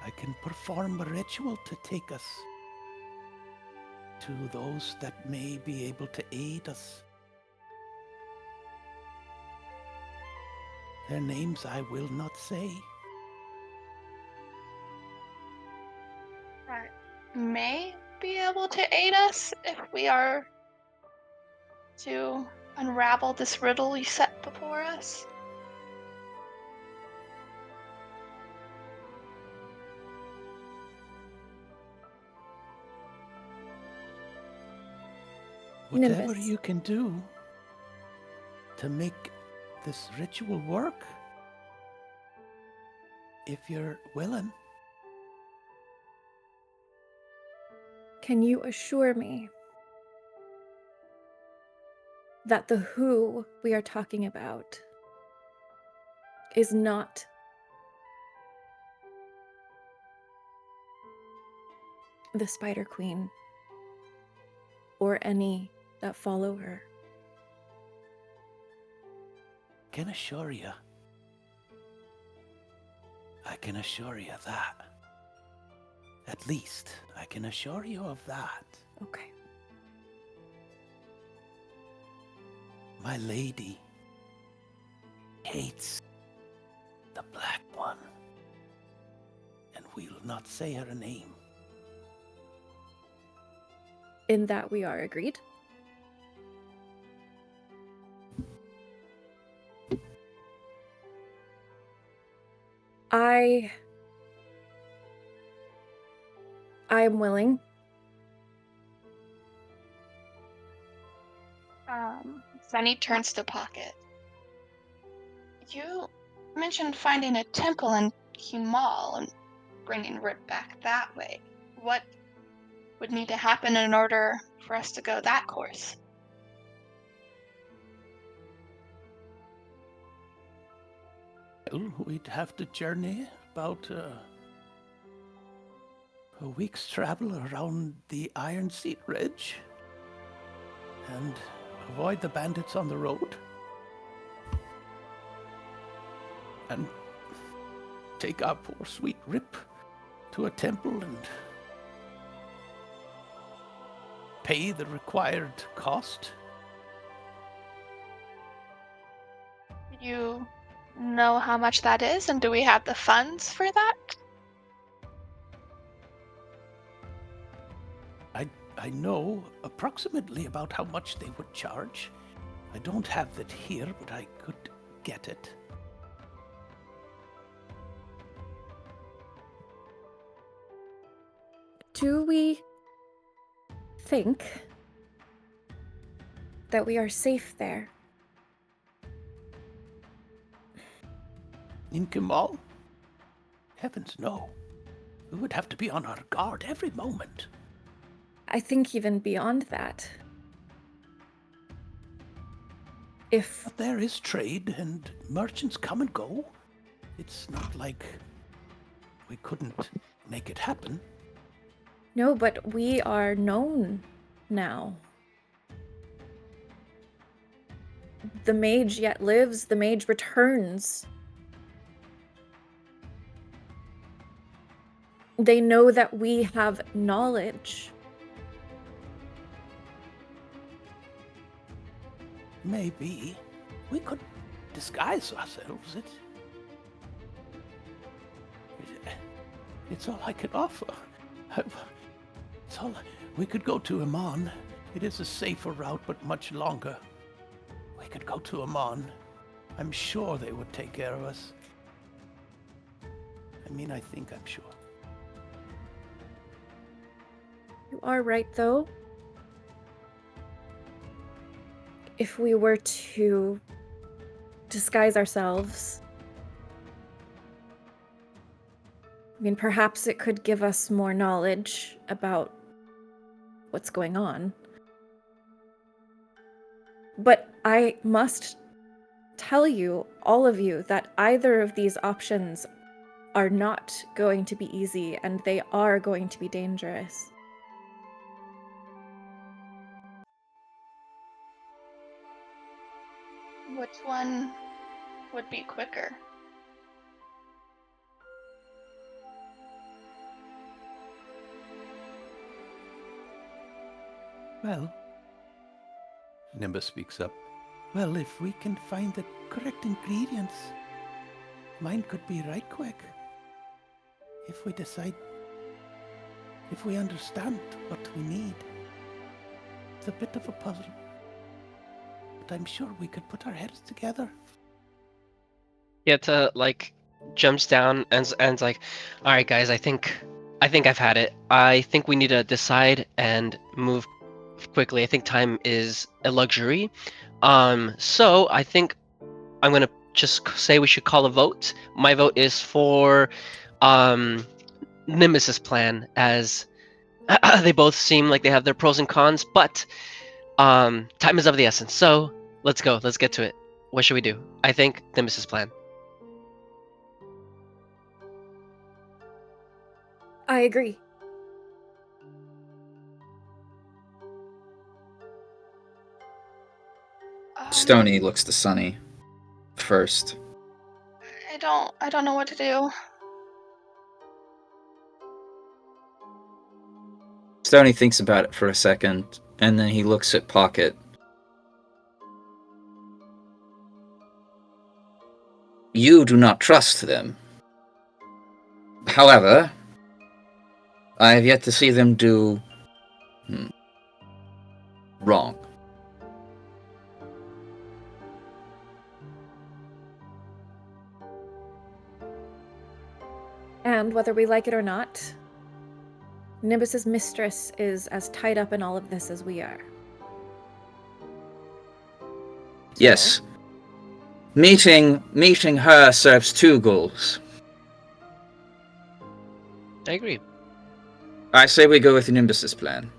I can perform a ritual to take us to those that may be able to aid us. Their names I will not say. Right. May be able to aid us if we are to unravel this riddle you set before us. Whatever Nimbus. you can do to make this ritual work, if you're willing. Can you assure me that the who we are talking about is not the Spider Queen or any that follow her? I can assure you. I can assure you that. At least, I can assure you of that. Okay. My lady hates the Black One, and we'll not say her name. In that we are agreed. I am willing. Sunny turns to Pocket. You mentioned finding a temple in Kimal and bringing Rip back that way. What would need to happen in order for us to go that course? Well, we'd have to journey about a week's travel around the Iron Seat Ridge and avoid the bandits on the road. And take our poor sweet Rip to a temple and pay the required cost. Do you know how much that is, and do we have the funds for that? I know approximately about how much they would charge. I don't have it here, but I could get it. Do we think that we are safe there? In Kemal? Heavens, no. We would have to be on our guard every moment. I think even beyond that. If But there is trade, and merchants come and go. It's not like we couldn't make it happen. no, but we are known now. The mage yet lives, the mage returns. They know that we have knowledge. Maybe we could disguise ourselves. It's all I can offer. It's all we could go to Amon. It is a safer route, but much longer. We could go to Amon. I'm sure they would take care of us. I mean, I think I'm sure. You are right, though. If we were to disguise ourselves, I mean, perhaps it could give us more knowledge about what's going on. But I must tell you, all of you, that either of these options are not going to be easy, and they are going to be dangerous. Which one would be quicker? Well, Nimbus speaks up. Well, if we can find the correct ingredients, mine could be right quick. If we decide, if we understand what we need. It's a bit of a puzzle, but I'm sure we could put our heads together. Yeta like jumps down and's like, all right, guys, I think I've had it. I think we need to decide and move quickly. I think time is a luxury. So I think I'm gonna just say we should call a vote. My vote is for Nimbus's plan, as they both seem like they have their pros and cons, but time is of the essence. So let's go. Let's get to it. What should we do? I think Nimbus's plan. I agree. Stony looks to Sunny first. I don't know what to do. Stony thinks about it for a second, and then he looks at Pocket. You do not trust them. However, I have yet to see them do wrong. And whether we like it or not, Nimbus's mistress is as tied up in all of this as we are. Yes. Meeting her serves two goals. I agree. I say we go with Nimbus's plan.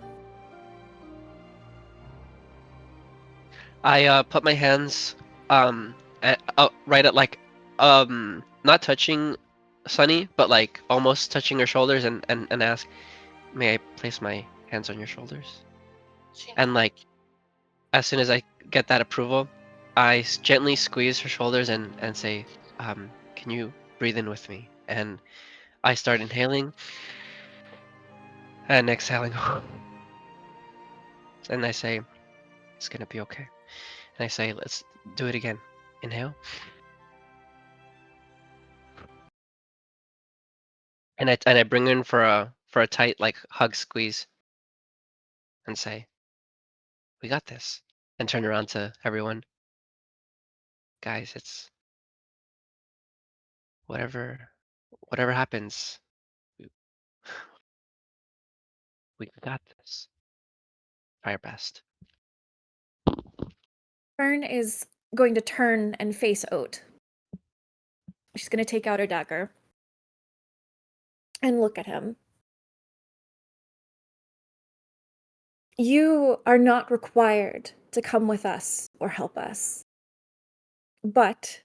I put my hands right at like not touching Sunny, but like almost touching her shoulders and ask, "May I place my hands on your shoulders?" And like as soon as I get that approval, I gently squeeze her shoulders and say, "Can you breathe in with me?" And I start inhaling and exhaling, and I say, "It's gonna be okay." And I say, "Let's do it again. Inhale." And I bring her in for a tight like hug squeeze and say, "We got this." And turn around to everyone. Guys, it's whatever happens, we, we got this. Try our best. Fern is going to turn and face Oat. She's going to take out her dagger and look at him. You are not required to come with us or help us. But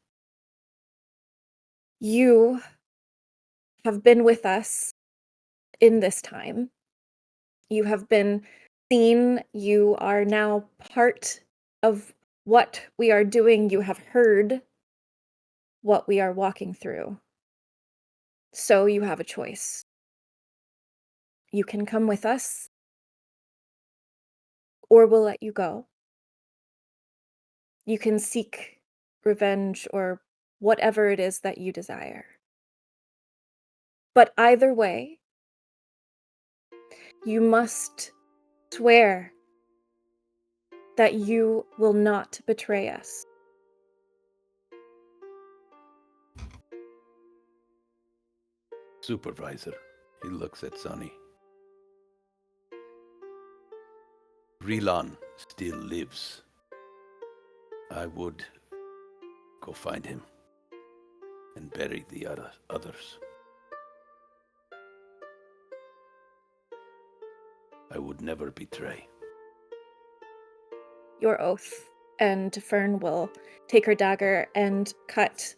you have been with us in this time. You have been seen. You are now part of what we are doing. You have heard what we are walking through. So you have a choice. You can come with us, or we'll let you go. You can seek revenge or whatever it is that you desire. But either way, you must swear that you will not betray us. Supervisor, he looks at Sonny. Grilon still lives, I would go find him and bury the others. I would never betray. Your oath. And Fern will take her dagger and cut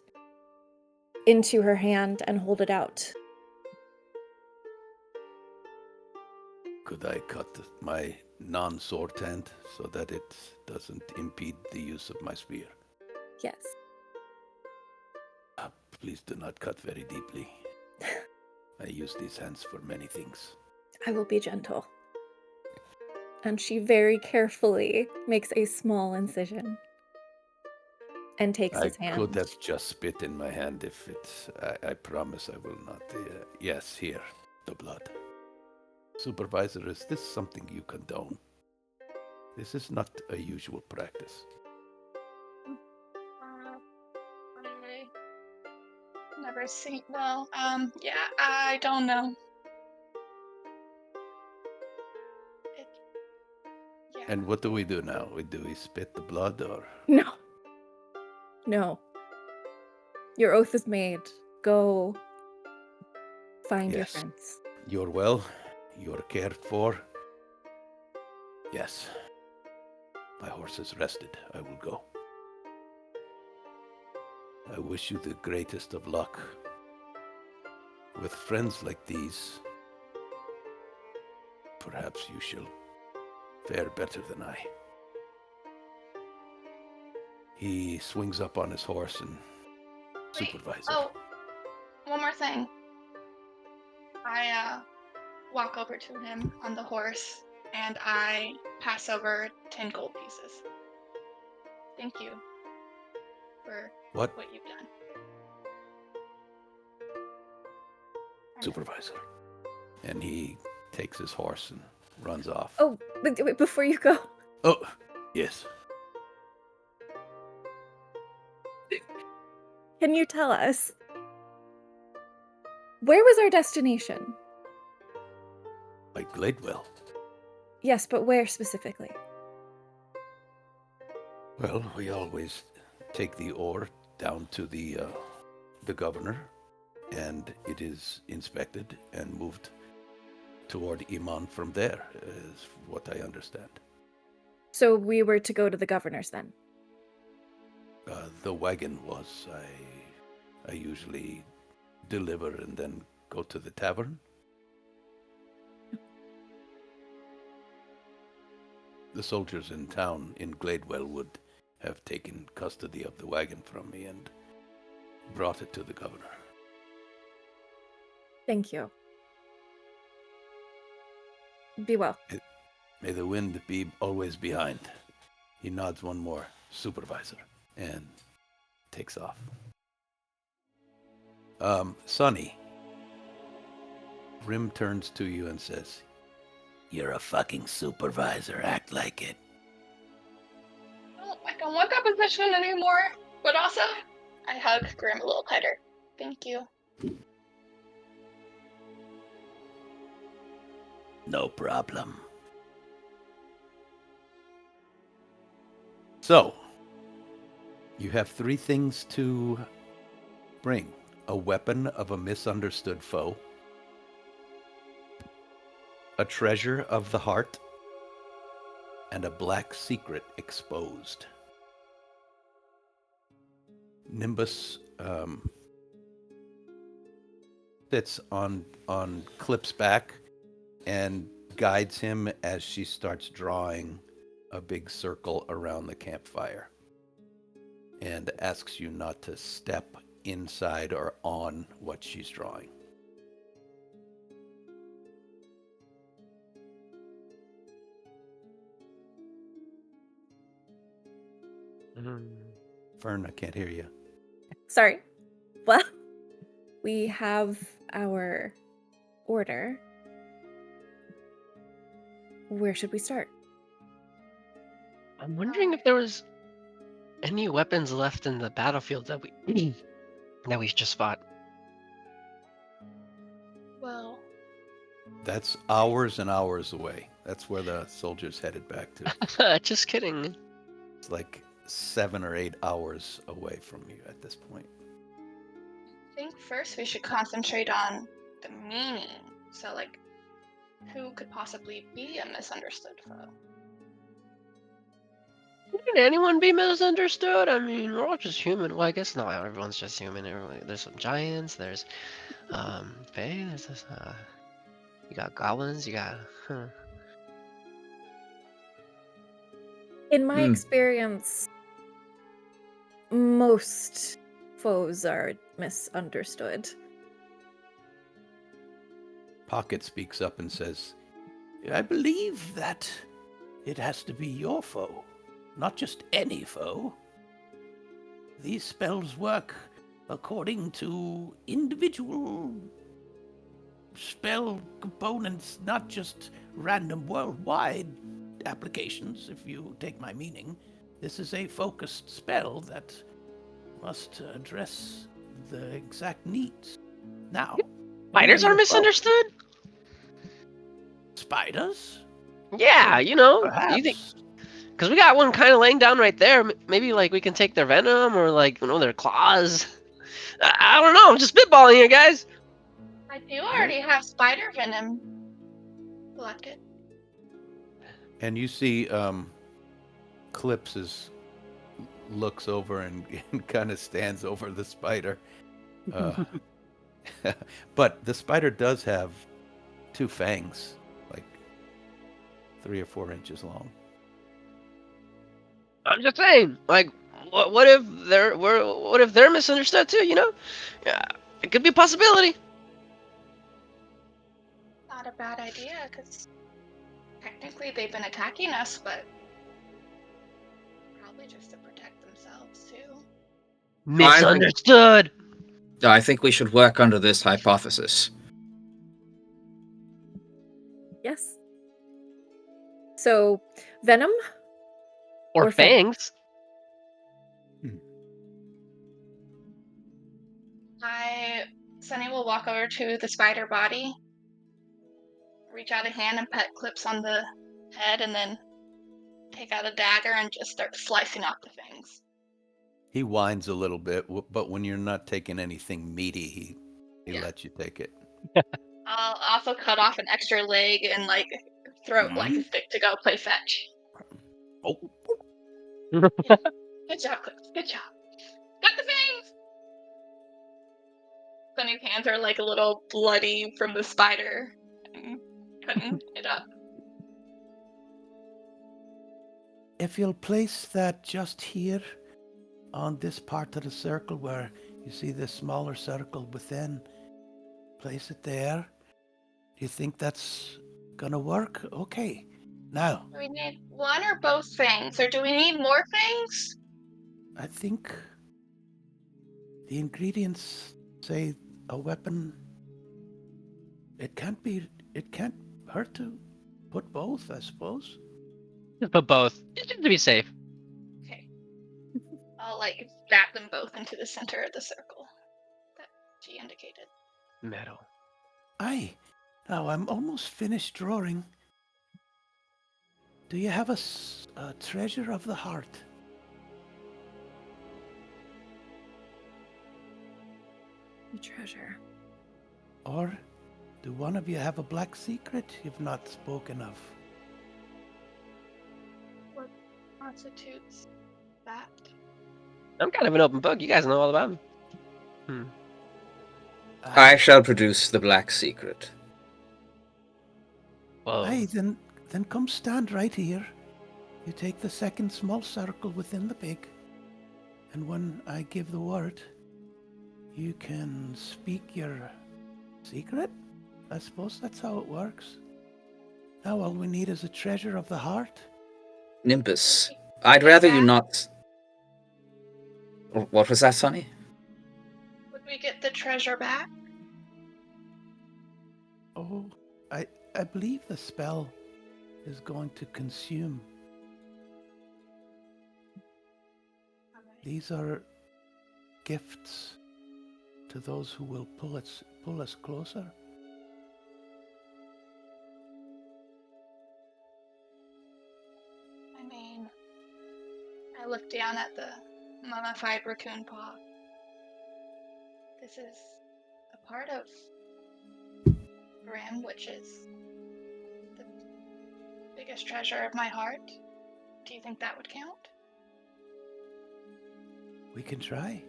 into her hand and hold it out. Could I cut my non-sword hand so that it doesn't impede the use of my spear? Yes. Please do not cut very deeply. I use these hands for many things. I will be gentle. And she very carefully makes a small incision and takes I his hand. could have just spit in my hand if it's... I promise I will not. Yes, here, the blood. Supervisor, is this something you condone? This is not a usual practice. I never seen. Well, yeah, I don't know. Yeah. And what do we do now? Do we spit the blood or? No. No. Your oath is made. Go find your Yes. friends. You're well. You're cared for. Yes. My horse is rested. I will go. I wish you the greatest of luck. With friends like these, perhaps you shall fare better than I. He swings up on his horse and supervises. Oh, one more thing. I walk over to him on the horse and I pass over 10 gold pieces. Thank you for What? what you've done. Supervisor. And he takes his horse and runs off. Oh, wait, before you go. Oh, yes. Can you tell us, where was our destination? Like Gladewell. Yes, but where specifically? Well, we always take the ore down to the governor, and it is inspected and moved toward Iman from there, is what I understand. So we were to go to the governor's then? The wagon was. I usually deliver and then go to the tavern. The soldiers in town in Gladewell would have taken custody of the wagon from me and brought it to the governor. Thank you. Be well. May the wind be always behind. He nods one more, supervisor, and takes off. Sonny. Rim turns to you and says, "You're a fucking supervisor. Act like it." I don't want that position anymore. But also, I hug Grim a little tighter. Thank you. No problem. So, you have 3 things to bring. A weapon of a misunderstood foe, a treasure of the heart, and a black secret exposed. Nimbus sits on Clip's back and guides him as she starts drawing a big circle around the campfire and asks you not to step inside or on what she's drawing. Fern, I can't hear you. Sorry. Well, we have our order. Where should we start? I'm wondering if there was any weapons left in the battlefield that we that we just fought. Well, That's hours and hours away. That's where the soldiers headed back to. Just kidding. It's like 7 or 8 hours away from you at this point. I think first we should concentrate on the meaning. So, like, who could possibly be a misunderstood foe? Can anyone be misunderstood? I mean, we're all just human. Well, I guess not. Everyone's just human. There's some giants. There's Fae. There's this, you got goblins. You got. In my Hmm. experience, most foes are misunderstood. Pocket speaks up and says, I believe that it has to be your foe, not just any foe. These spells work according to individual spell components, not just random worldwide applications, if you take my meaning. This is a focused spell that must address the exact needs. Now, Spiders are your foe. misunderstood? Spiders? Yeah, you know. You think. Perhaps. Because we got one kind of laying down right there. Maybe, like, we can take their venom or, like, their claws. I don't know. I'm just spitballing here, guys. I do already have spider venom collected. And you see Clips looks over and kind of stands over the spider. But the spider does have 2 fangs, like 3 or 4 inches long. I'm just saying. Like, what if they're misunderstood too? Yeah, it could be a possibility. Not a bad idea, because technically they've been attacking us, but probably just to protect themselves too. Misunderstood. I think we should work under this hypothesis. Yes. So, venom? Or fangs. Sunny will walk over to the spider body, reach out a hand and pet Clips on the head, and then take out a dagger and just start slicing off the fangs. He whines a little bit, but when you're not taking anything meaty, he lets you take it. I'll also cut off an extra leg and throw it like a stick to go play fetch. Oh, Good job, Clips. Good job. Got the fangs! Sunny's hands are like a little bloody from the spider and cutting it up. if you'll place that just here on this part of the circle where you see the smaller circle within, place it there. Do you think that's gonna work? Okay. Now, Do we need one or both fangs, or do we need more fangs? I think the ingredients say a weapon. It can't hurt to put both, I suppose. Just put both, just to be safe. Okay. I'll stab them both into the center of the circle that she indicated. Metal. Aye. Now I'm almost finished drawing. Do you have a treasure of the heart? The treasure. Or do one of you have a black secret you've not spoken of? What constitutes that? I'm kind of an open book. You guys know all about me. I shall produce the black secret. Whoa. Aye, then come stand right here. You take the second small circle within the big, and when I give the word, you can speak your secret? I suppose that's how it works. Now all we need is a treasure of the heart. Nimbus, I'd rather you not... What was that, Sonny? Would we get the treasure back? Oh, I believe the spell is going to consume. These are gifts to those who will pull us closer. down at the mummified raccoon paw. This is a part of Brim, which is the biggest treasure of my heart. Do you think that would count? We can try.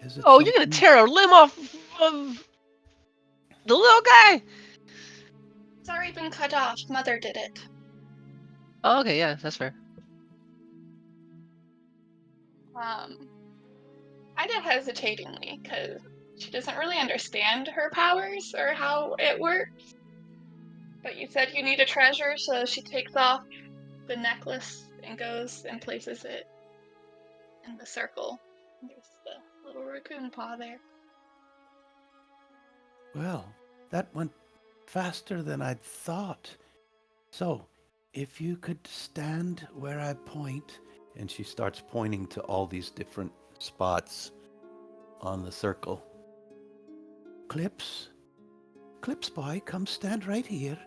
Is it Oh, you're gonna something- tear a limb off of the little guy? It's already been cut off. Mother did it. Oh, okay, yeah, that's fair. I did hesitatingly because she doesn't really understand her powers or how it works. But you said you need a treasure, so she takes off the necklace and goes and places it in the circle. There's the little raccoon paw there. Well, that went faster than I'd thought. So, if you could stand where I point, and she starts pointing to all these different spots on the circle. Clips, boy, come stand right here.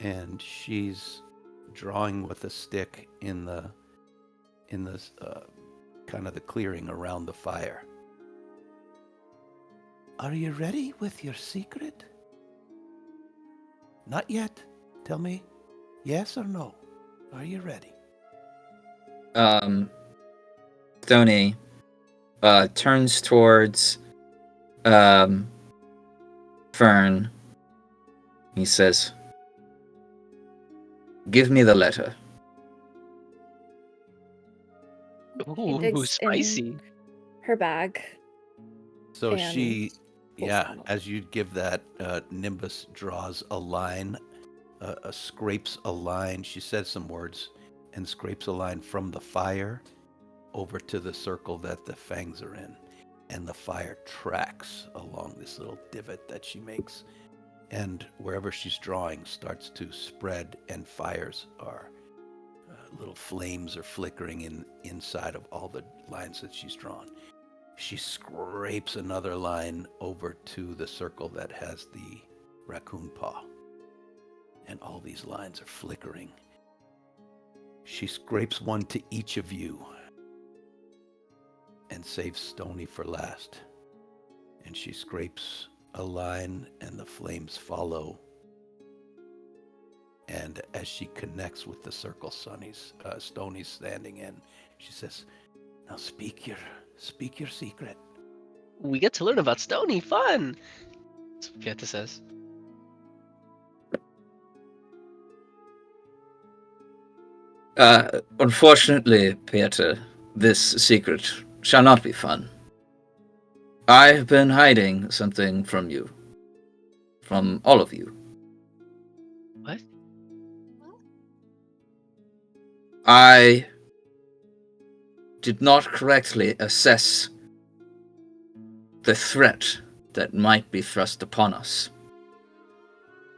And she's drawing with a stick in the kind of the clearing around the fire. Are you ready with your secret? Not yet. Tell me yes or no. Are you ready? Stony turns towards Fern. He says, "Give me the letter." He Ooh, digs spicy. in her bag. So And she, pulls yeah, them out. as you give that, Nimbus draws a line, scrapes a line. She says some words and scrapes a line from the fire over to the circle that the fangs are in. And the fire tracks along this little divot that she makes. And wherever she's drawing starts to spread, and fires are, little flames are flickering inside of all the lines that she's drawn. She scrapes another line over to the circle that has the raccoon paw. And all these lines are flickering. She scrapes one to each of you and saves Stony for last. And she scrapes a line and the flames follow. And as she connects with the circle Sonny's, Stony's standing in, she says, "Now speak your secret." We get to learn about Stony. Fun. That's what Pieta says. Unfortunately, Peter, this secret shall not be fun. I have been hiding something from you. From all of you. What? I did not correctly assess the threat that might be thrust upon us.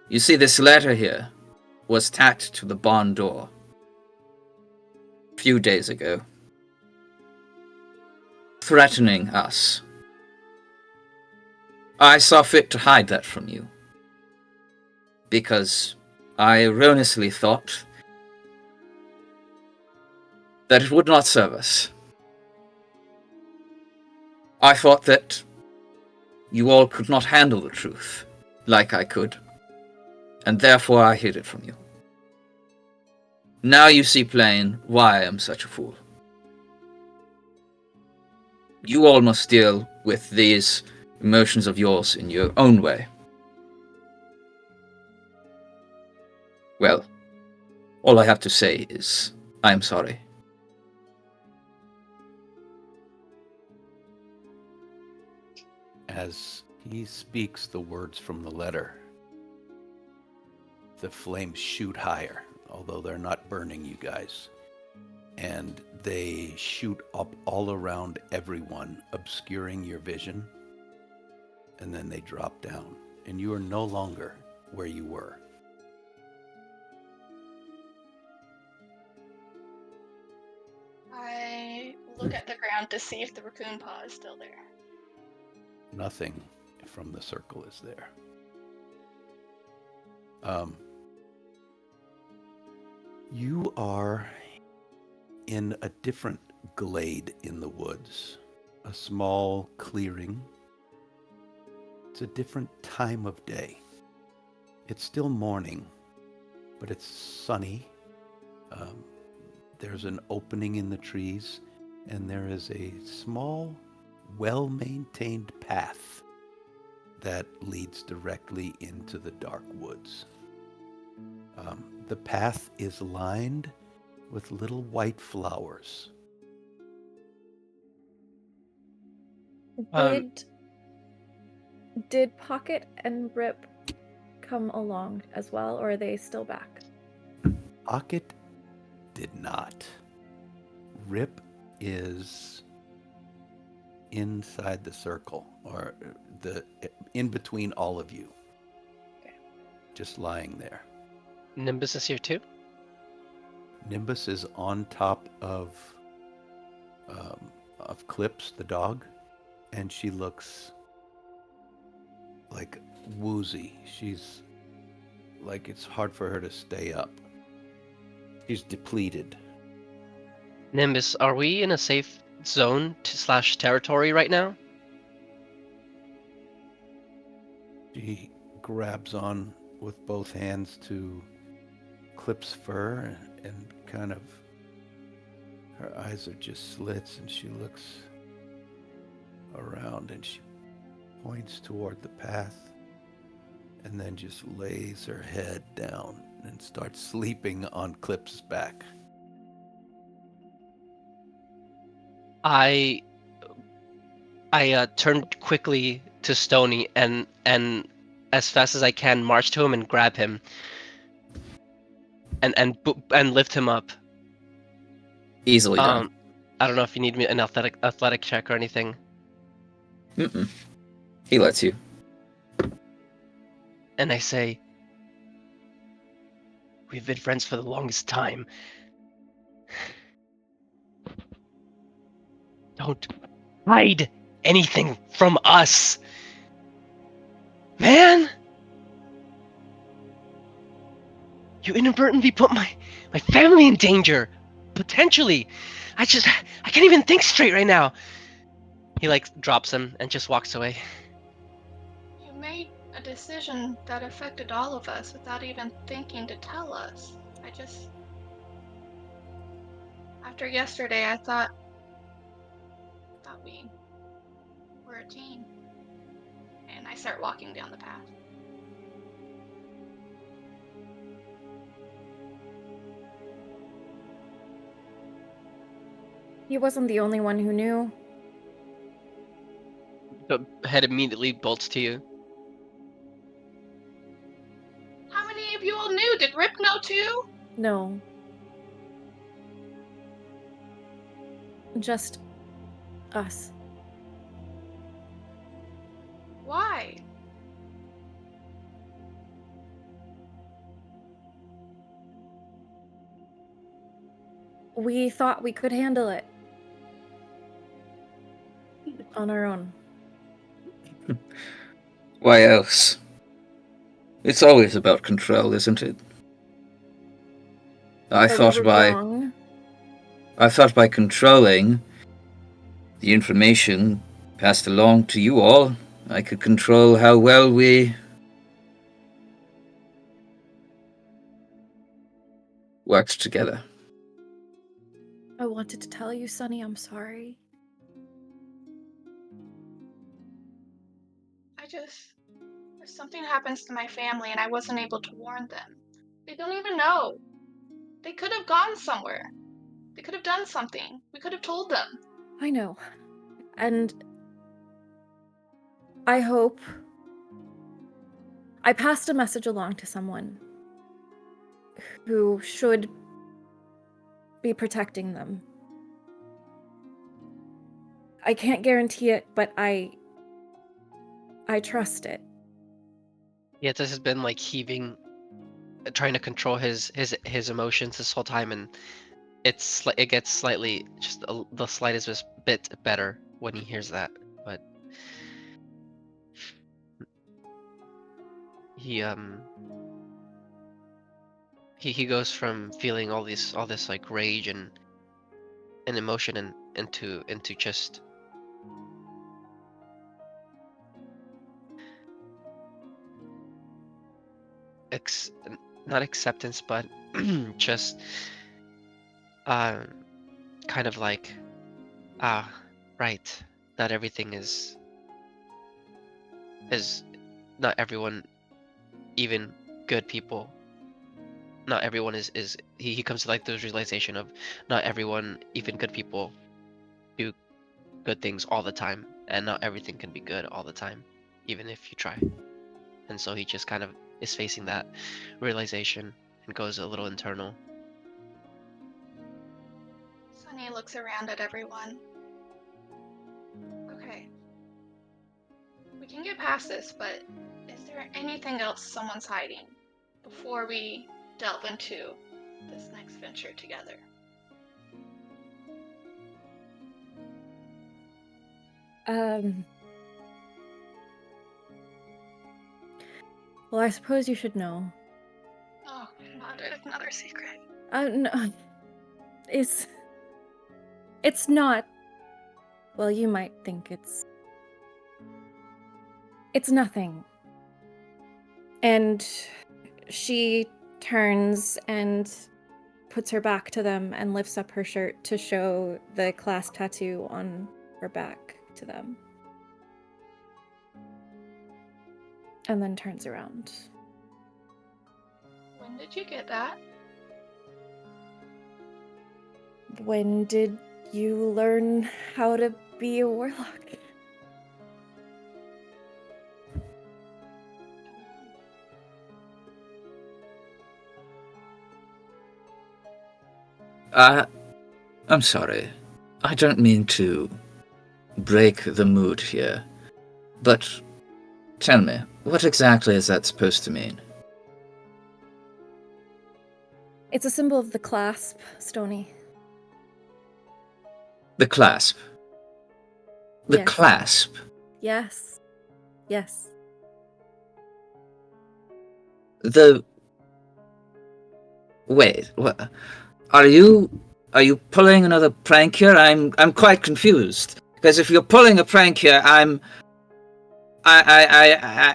You see, this letter here was tacked to the barn door a few days ago, threatening us. I saw fit to hide that from you, because I erroneously thought that it would not serve us. I thought that you all could not handle the truth like I could, and therefore I hid it from you. Now you see plain why I am such a fool. You all must deal with these emotions of yours in your own way. Well, all I have to say is, I am sorry. As he speaks the words from the letter, the flames shoot higher, although they're not burning you guys. And they shoot up all around everyone, obscuring your vision. And then they drop down, and you are no longer where you were. I look at the ground to see if the raccoon paw is still there. Nothing from the circle is there. You are in a different glade in the woods, a small clearing. It's a different time of day. It's still morning, but it's sunny. Um, there's an opening in the trees, and there is a small, well-maintained path that leads directly into the dark woods. The path is lined with little white flowers. Um, Did Pocket and Rip come along as well, or are they still back? Pocket did not. Rip is inside the circle, or the in between all of you, just lying there. Nimbus is here too. Nimbus is on top of Clips, the dog, and she looks like woozy. She's like it's hard for her to stay up. She's depleted. Nimbus, are we in a safe zone slash territory right now? She grabs on with both hands to Clip's fur and kind of her eyes are just slits and she looks around and she points toward the path and then just lays her head down and starts sleeping on Clip's back. I turned quickly to Stony and as fast as I can march to him and grab him and lift him up. Easily done. I don't know if you need me an athletic check or anything. Mm-mm. He lets you. And I say, we've been friends for the longest time. Don't hide anything from us, man. You inadvertently put my family in danger, potentially. I can't even think straight right now. He like drops him and just walks away. You made a decision that affected all of us without even thinking to tell us. After yesterday, I thought we were a team. And I start walking down the path. He wasn't the only one who knew. The head immediately bolts to you. How many of you all knew? Did Rip know too? No. Just us. Why? We thought we could handle it on our own. Why else? It's always about control, isn't it? I But thought we were by wrong. controlling the information passed along to you all, I could control how well we worked together. I wanted to tell you, Sonny, I'm sorry. If something happens to my family and I wasn't able to warn them, they don't even know. They could have gone somewhere. They could have done something. We could have told them. I know. And I hope I passed a message along to someone who should be protecting them. I can't guarantee it, but I trust it. Yeah, this has been like heaving, trying to control his emotions this whole time, and it gets slightly just the slightest bit better when he hears that. But he goes from feeling all this like rage and an emotion into just ex- not acceptance, but just um kind of like, ah, right, not everything is not everyone, even good people, not everyone is he comes to like the realization of not everyone, even good people, do good things all the time, and not everything can be good all the time, even if you try. And so he just kind of is facing that realization and goes a little internal. Sunny looks around at everyone. Okay. We can get past this, but is there anything else someone's hiding before we delve into this next venture together? Well, I suppose you should know. Oh, not another secret. No, it's not. Well, you might think it's nothing. And she turns and puts her back to them and lifts up her shirt to show the clasp tattoo on her back to them. And then turns around. When did you get that? When did you learn how to be a warlock? I'm sorry. I don't mean to break the mood here, but tell me, what exactly is that supposed to mean? It's a symbol of the clasp, Stony. The clasp. The Yes. clasp. Yes. Yes. The... Wait, what? Are you pulling another prank here? I'm quite confused. Because if you're pulling a prank here, I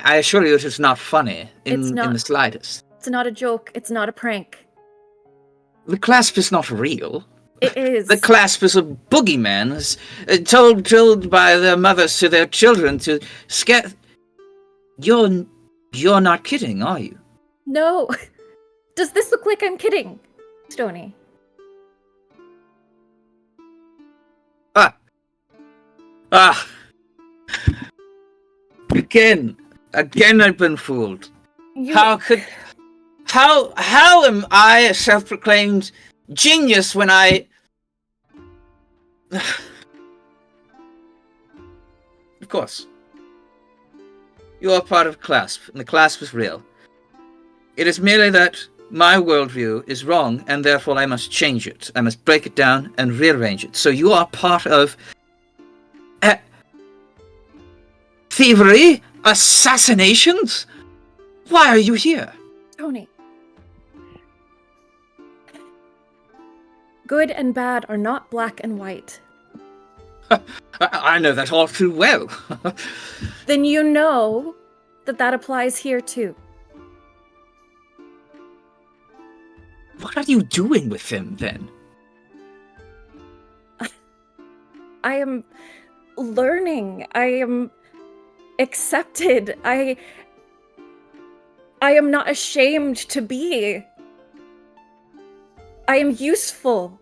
assure you it is not funny in the slightest. It's not a joke. It's not a prank. The clasp is not real. It is. The clasp is a boogeyman, told by their mothers to their children to scare. You're not kidding, are you? No. Does this look like I'm kidding, Stony? Ah. Again I've been fooled. How am I a self-proclaimed genius when I... Of course. You are part of clasp, and the clasp is real. It is merely that my worldview is wrong, and therefore I must change it. I must break it down and rearrange it. So you are part of... thievery? Assassinations? Why are you here? Tony. Good and bad are not black and white. I know that all too well. Then you know that applies here too. What are you doing with him, then? I am learning. I am accepted. I am not ashamed to be. I am useful.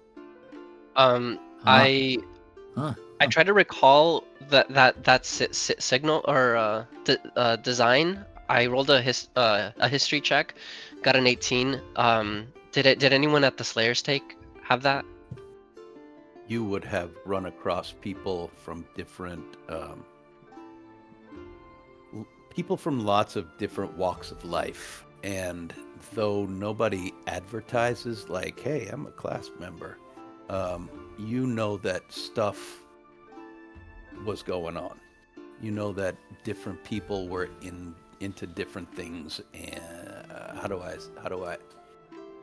I try to recall that signal or design. I rolled a history check, got an 18. Did anyone at the Slayer's take have that? You would have run across people from people from lots of different walks of life, and though nobody advertises like, "Hey, I'm a class member," you know that stuff was going on. You know that different people were into different things, and how do I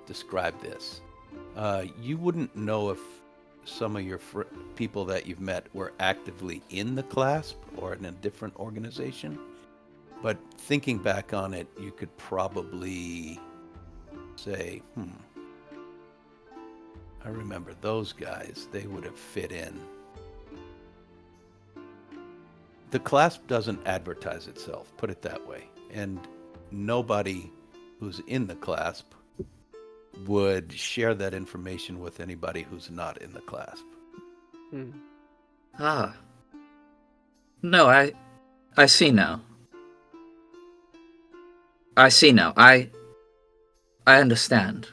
describe this? You wouldn't know if some of your people that you've met were actively in the clasp or in a different organization. But thinking back on it, you could probably say, I remember those guys. They would have fit in. The clasp doesn't advertise itself, put it that way. And nobody who's in the clasp would share that information with anybody who's not in the clasp. Ah. No, I see now. I see now. I understand.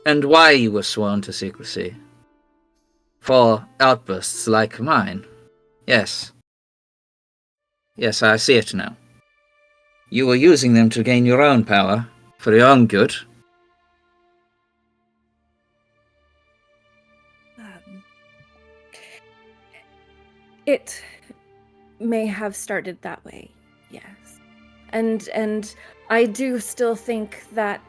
And why you were sworn to secrecy. For outbursts like mine. Yes. Yes, I see it now. You were using them to gain your own power, for your own good. It may have started that way, yes. And I do still think that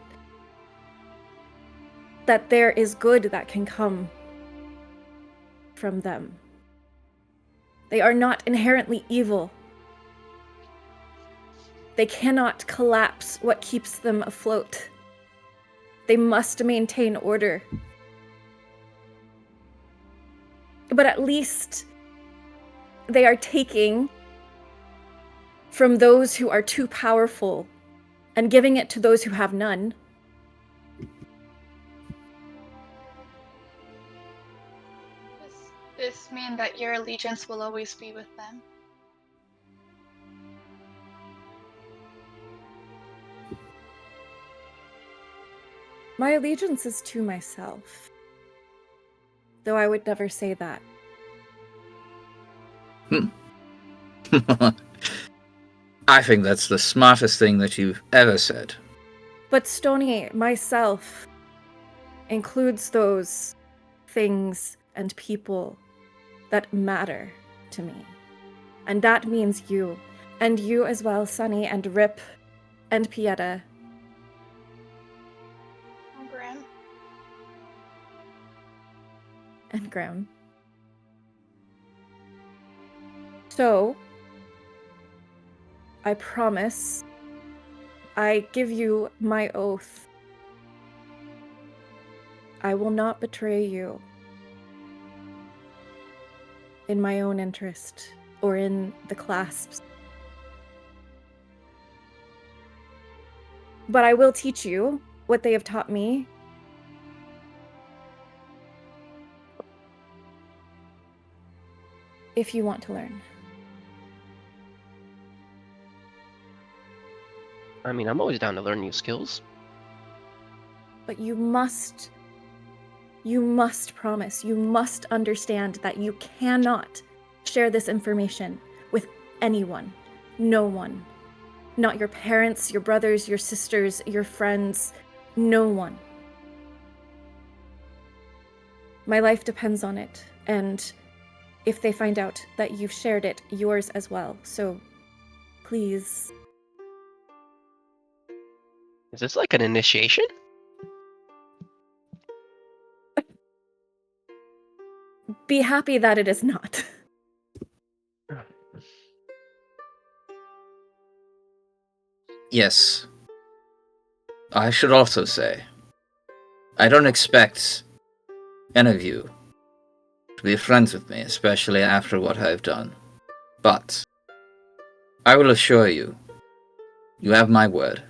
there is good that can come from them. They are not inherently evil. They cannot collapse what keeps them afloat. They must maintain order. But at least they are taking from those who are too powerful and giving it to those who have none. Does this mean that your allegiance will always be with them? My allegiance is to myself, though I would never say that. I think that's the smartest thing that you've ever said. But Stony, myself, includes those things and people that matter to me. And that means you. And you as well, Sunny, and Rip, and Pieta. And Grim. And Grim. So, I promise, I give you my oath. I will not betray you in my own interest or in the clasps. But I will teach you what they have taught me. If you want to learn. I mean, I'm always down to learn new skills. But you must promise, you must understand that you cannot share this information with anyone. No one. Not your parents, your brothers, your sisters, your friends. No one. My life depends on it, and if they find out that you've shared it, yours as well. So, please. Is this like an initiation? Be happy that it is not. Yes. I should also say, I don't expect any of you to be friends with me, especially after what I've done. But I will assure you, you have my word,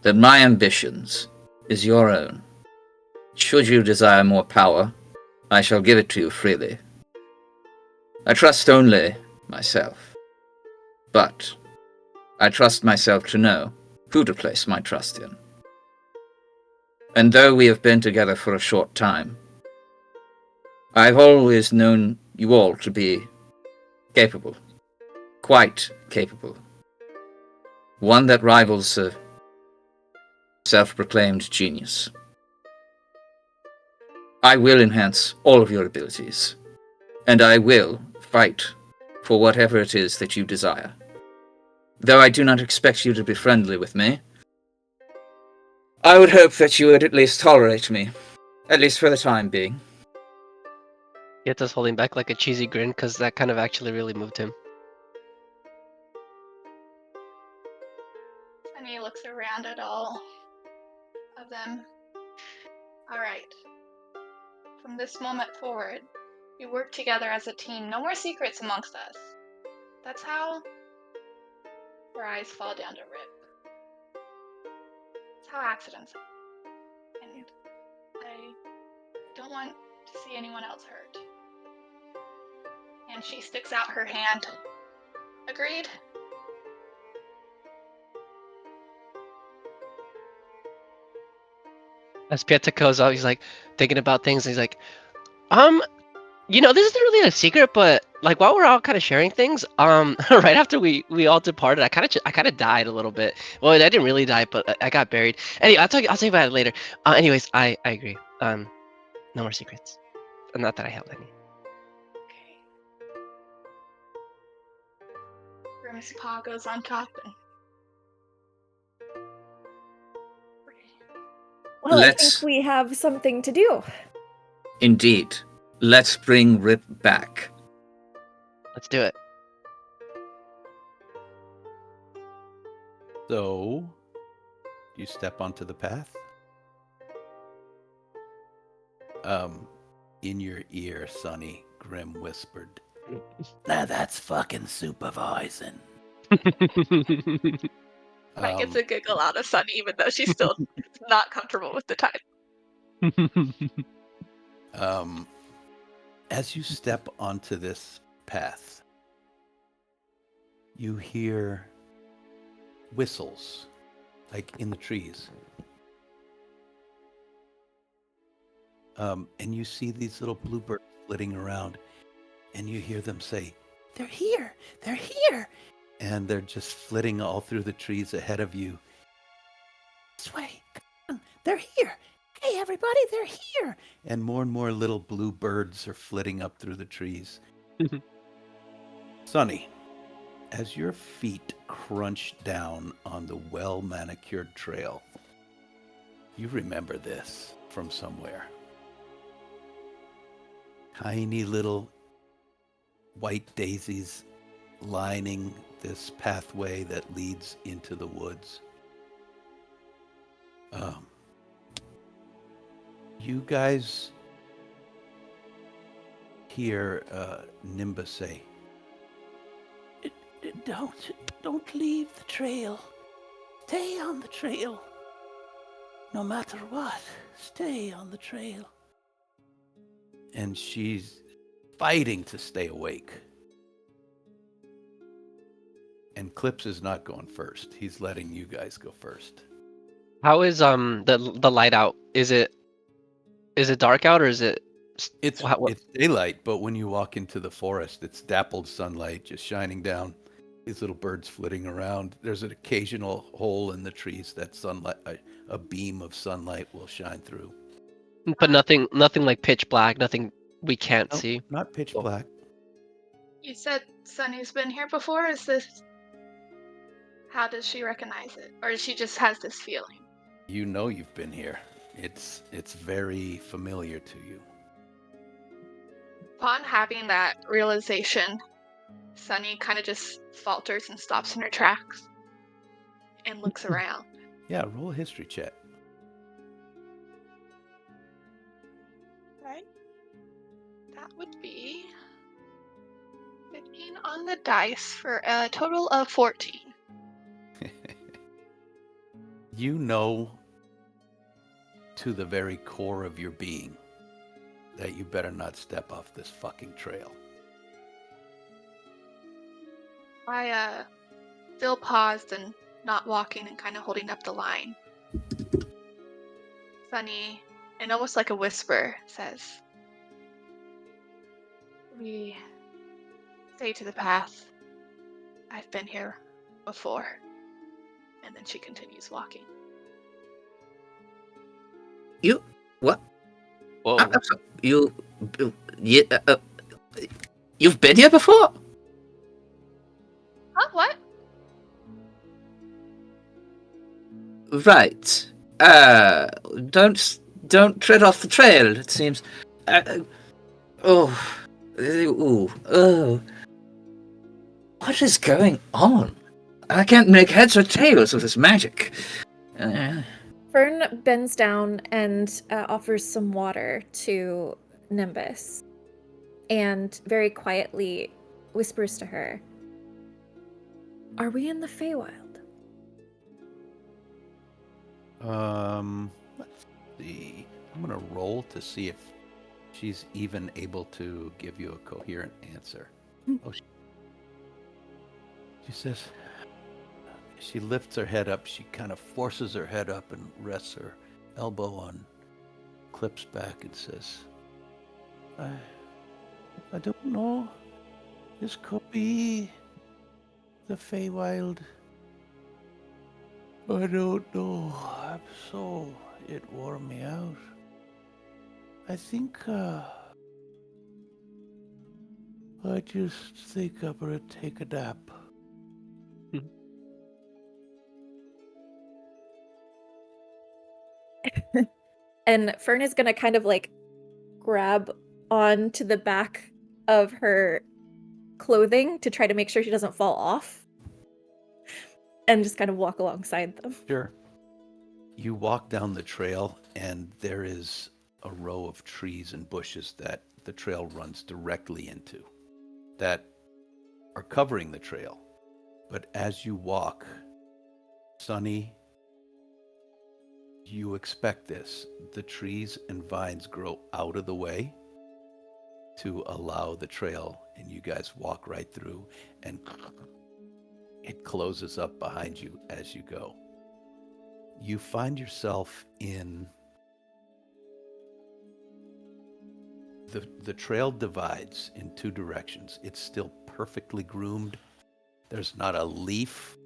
that my ambitions is your own. Should you desire more power, I shall give it to you freely. I trust only myself. But I trust myself to know who to place my trust in. And though we have been together for a short time, I've always known you all to be capable. Quite capable. One that rivals a self-proclaimed genius. I will enhance all of your abilities, and I will fight for whatever it is that you desire. Though I do not expect you to be friendly with me, I would hope that you would at least tolerate me, At least for the time being. Yeta's holding back like a cheesy grin because that kind of actually really moved him. And he looks around at all of them. All right. From this moment forward, we work together as a team. No more secrets amongst us. That's how her eyes fall down to Rip. That's how accidents happen. And I don't want to see anyone else hurt. And she sticks out her hand. Agreed? As Pieta goes out, he's like thinking about things. And he's like, this isn't really a secret, but like while we're all kind of sharing things, right after we all departed, I kind of died a little bit. Well, I didn't really die, but I got buried. Anyway, I'll tell you about it later. Anyways, I agree. No more secrets. Not that I held any. Okay. Grimm's paw goes on top and Well, I think Let's we have something to do. indeed. Let's bring Rip back. Let's do it. So, you step onto the path. In your ear, Sonny, Grim whispered, "Now that's fucking supervising." That gets a giggle out of Sunny, even though she's still not comfortable with the time. As you step onto this path, you hear whistles, like in the trees. And you see these little bluebirds flitting around, and you hear them say, "They're here! They're here!" And they're just flitting all through the trees ahead of you. "This way! Come on! They're here! Hey, everybody, they're here!" And more little blue birds are flitting up through the trees. Sonny, as your feet crunch down on the well-manicured trail, you remember this from somewhere. Tiny little white daisies lining this pathway that leads into the woods. You guys hear Nimba say, Don't leave the trail. Stay on the trail. No matter what, stay on the trail." And she's fighting to stay awake. And Clips is not going first. He's letting you guys go first. How is the light out? Is it dark out or is it? It's daylight, but when you walk into the forest, it's dappled sunlight just shining down. These little birds flitting around. There's an occasional hole in the trees that sunlight, a beam of sunlight will shine through. But nothing like pitch black. Nothing we can't see. Not pitch black. You said Sunny's been here before? Is this... How does she recognize it? Or she just has this feeling? You know you've been here. It's very familiar to you. Upon having that realization, Sunny kind of just falters and stops in her tracks and looks around. Yeah, roll a history check. Right? That would be 15 on the dice for a total of 14. You know to the very core of your being that you better not step off this fucking trail. I still paused and not walking and kind of holding up the line. Sunny, and almost like a whisper, says, "We stay to the path. I've been here before." And then she continues walking. You what? Whoa. I'm sorry. You've been here before? Huh? What? Right. don't tread off the trail, it seems. Oh. Ooh. Oh. What is going on? I can't make heads or tails of this magic. Fern bends down and offers some water to Nimbus and very quietly whispers to her, "Are we in the Feywild?" Let's see. I'm gonna roll to see if she's even able to give you a coherent answer. Oh, she says, she lifts her head up. She kind of forces her head up and rests her elbow on Clip's back and says, I don't know. This could be the Feywild. I don't know. It wore me out. I think, I just think I'm gonna take a nap. And Fern is gonna kind of like grab onto the back of her clothing to try to make sure she doesn't fall off and just kind of walk alongside them. Sure. You walk down the trail, and there is a row of trees and bushes that the trail runs directly into that are covering the trail. But as you walk, Sunny, you expect this. The trees and vines grow out of the way to allow the trail, and you guys walk right through, and it closes up behind you as you go. You find yourself in the trail divides in two directions. It's still perfectly groomed. There's not a leaf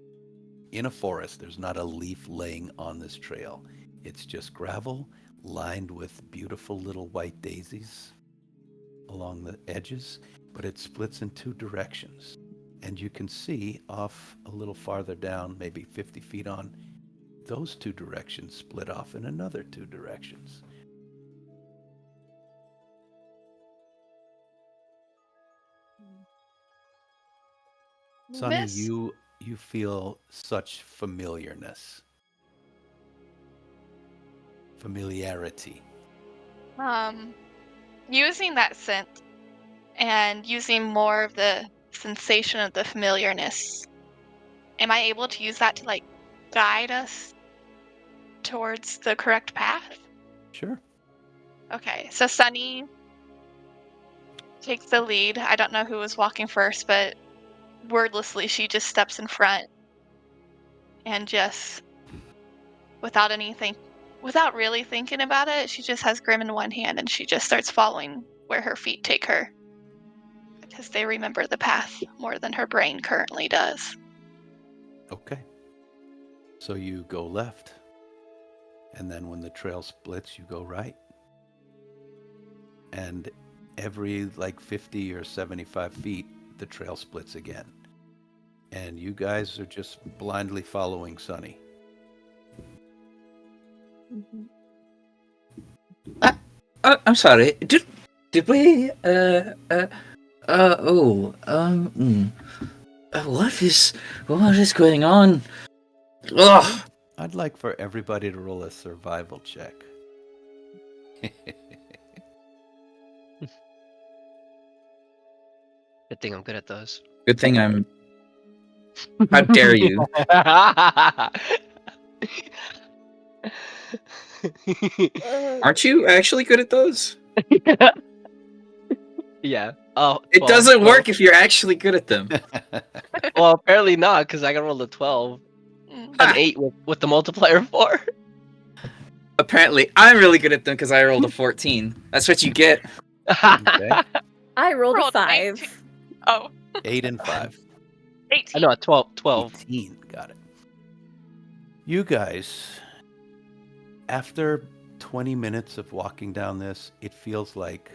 in a forest. There's not a leaf laying on this trail. It's just gravel lined with beautiful little white daisies along the edges, but it splits in two directions. And you can see off a little farther down, maybe 50 feet on, those two directions split off in another two directions. Sonny, Miss, you feel such familiarity. using that scent and using more of the sensation of the familiarness, am I able to use that to like guide us towards the correct path? Sure. Okay, so Sunny takes the lead. I don't know who was walking first, but wordlessly she just steps in front and just without really thinking about it, she just has Grim in one hand and she just starts following where her feet take her. Because they remember the path more than her brain currently does. Okay. So you go left, and then when the trail splits, you go right. And every like 50 or 75 feet, the trail splits again. And you guys are just blindly following Sunny. I'm sorry. Did we? What is going on? Ugh. I'd like for everybody to roll a survival check. Good thing I'm good at those. Good thing I'm. How dare you? Aren't you actually good at those? Yeah. Oh, It 12, doesn't 12. work if you're actually good at them. Well, apparently not, because I got rolled a 12. Mm. An 8 with the multiplier 4. Apparently, I'm really good at them because I rolled a 14. That's what you get. Okay. I rolled a Rolled an 18. 5. Oh, 8 and 5. 18. I know, a 12. 18. Got it. You guys, after 20 minutes of walking down this, it feels like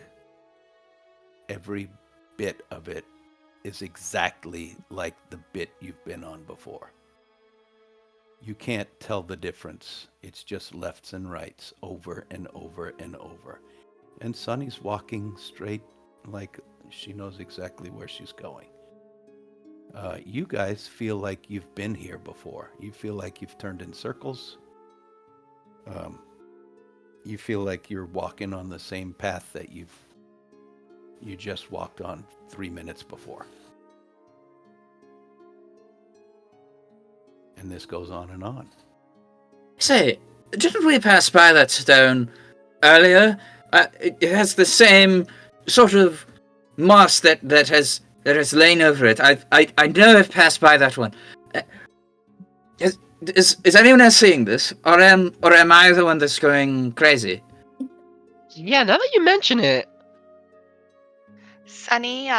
every bit of it is exactly like the bit you've been on before. You can't tell the difference. It's just lefts and rights over and over and over. And Sunny's walking straight like she knows exactly where she's going. You guys feel like you've been here before. You feel like you've turned in circles. Um, you feel like you're walking on the same path that you just walked on 3 minutes before. And this goes on and on. Say, didn't we pass by that stone earlier? It has the same sort of moss that has lain over it. I know I've passed by that one. Is anyone else seeing this, or am I the one that's going crazy? Yeah, now that you mention it, Sunny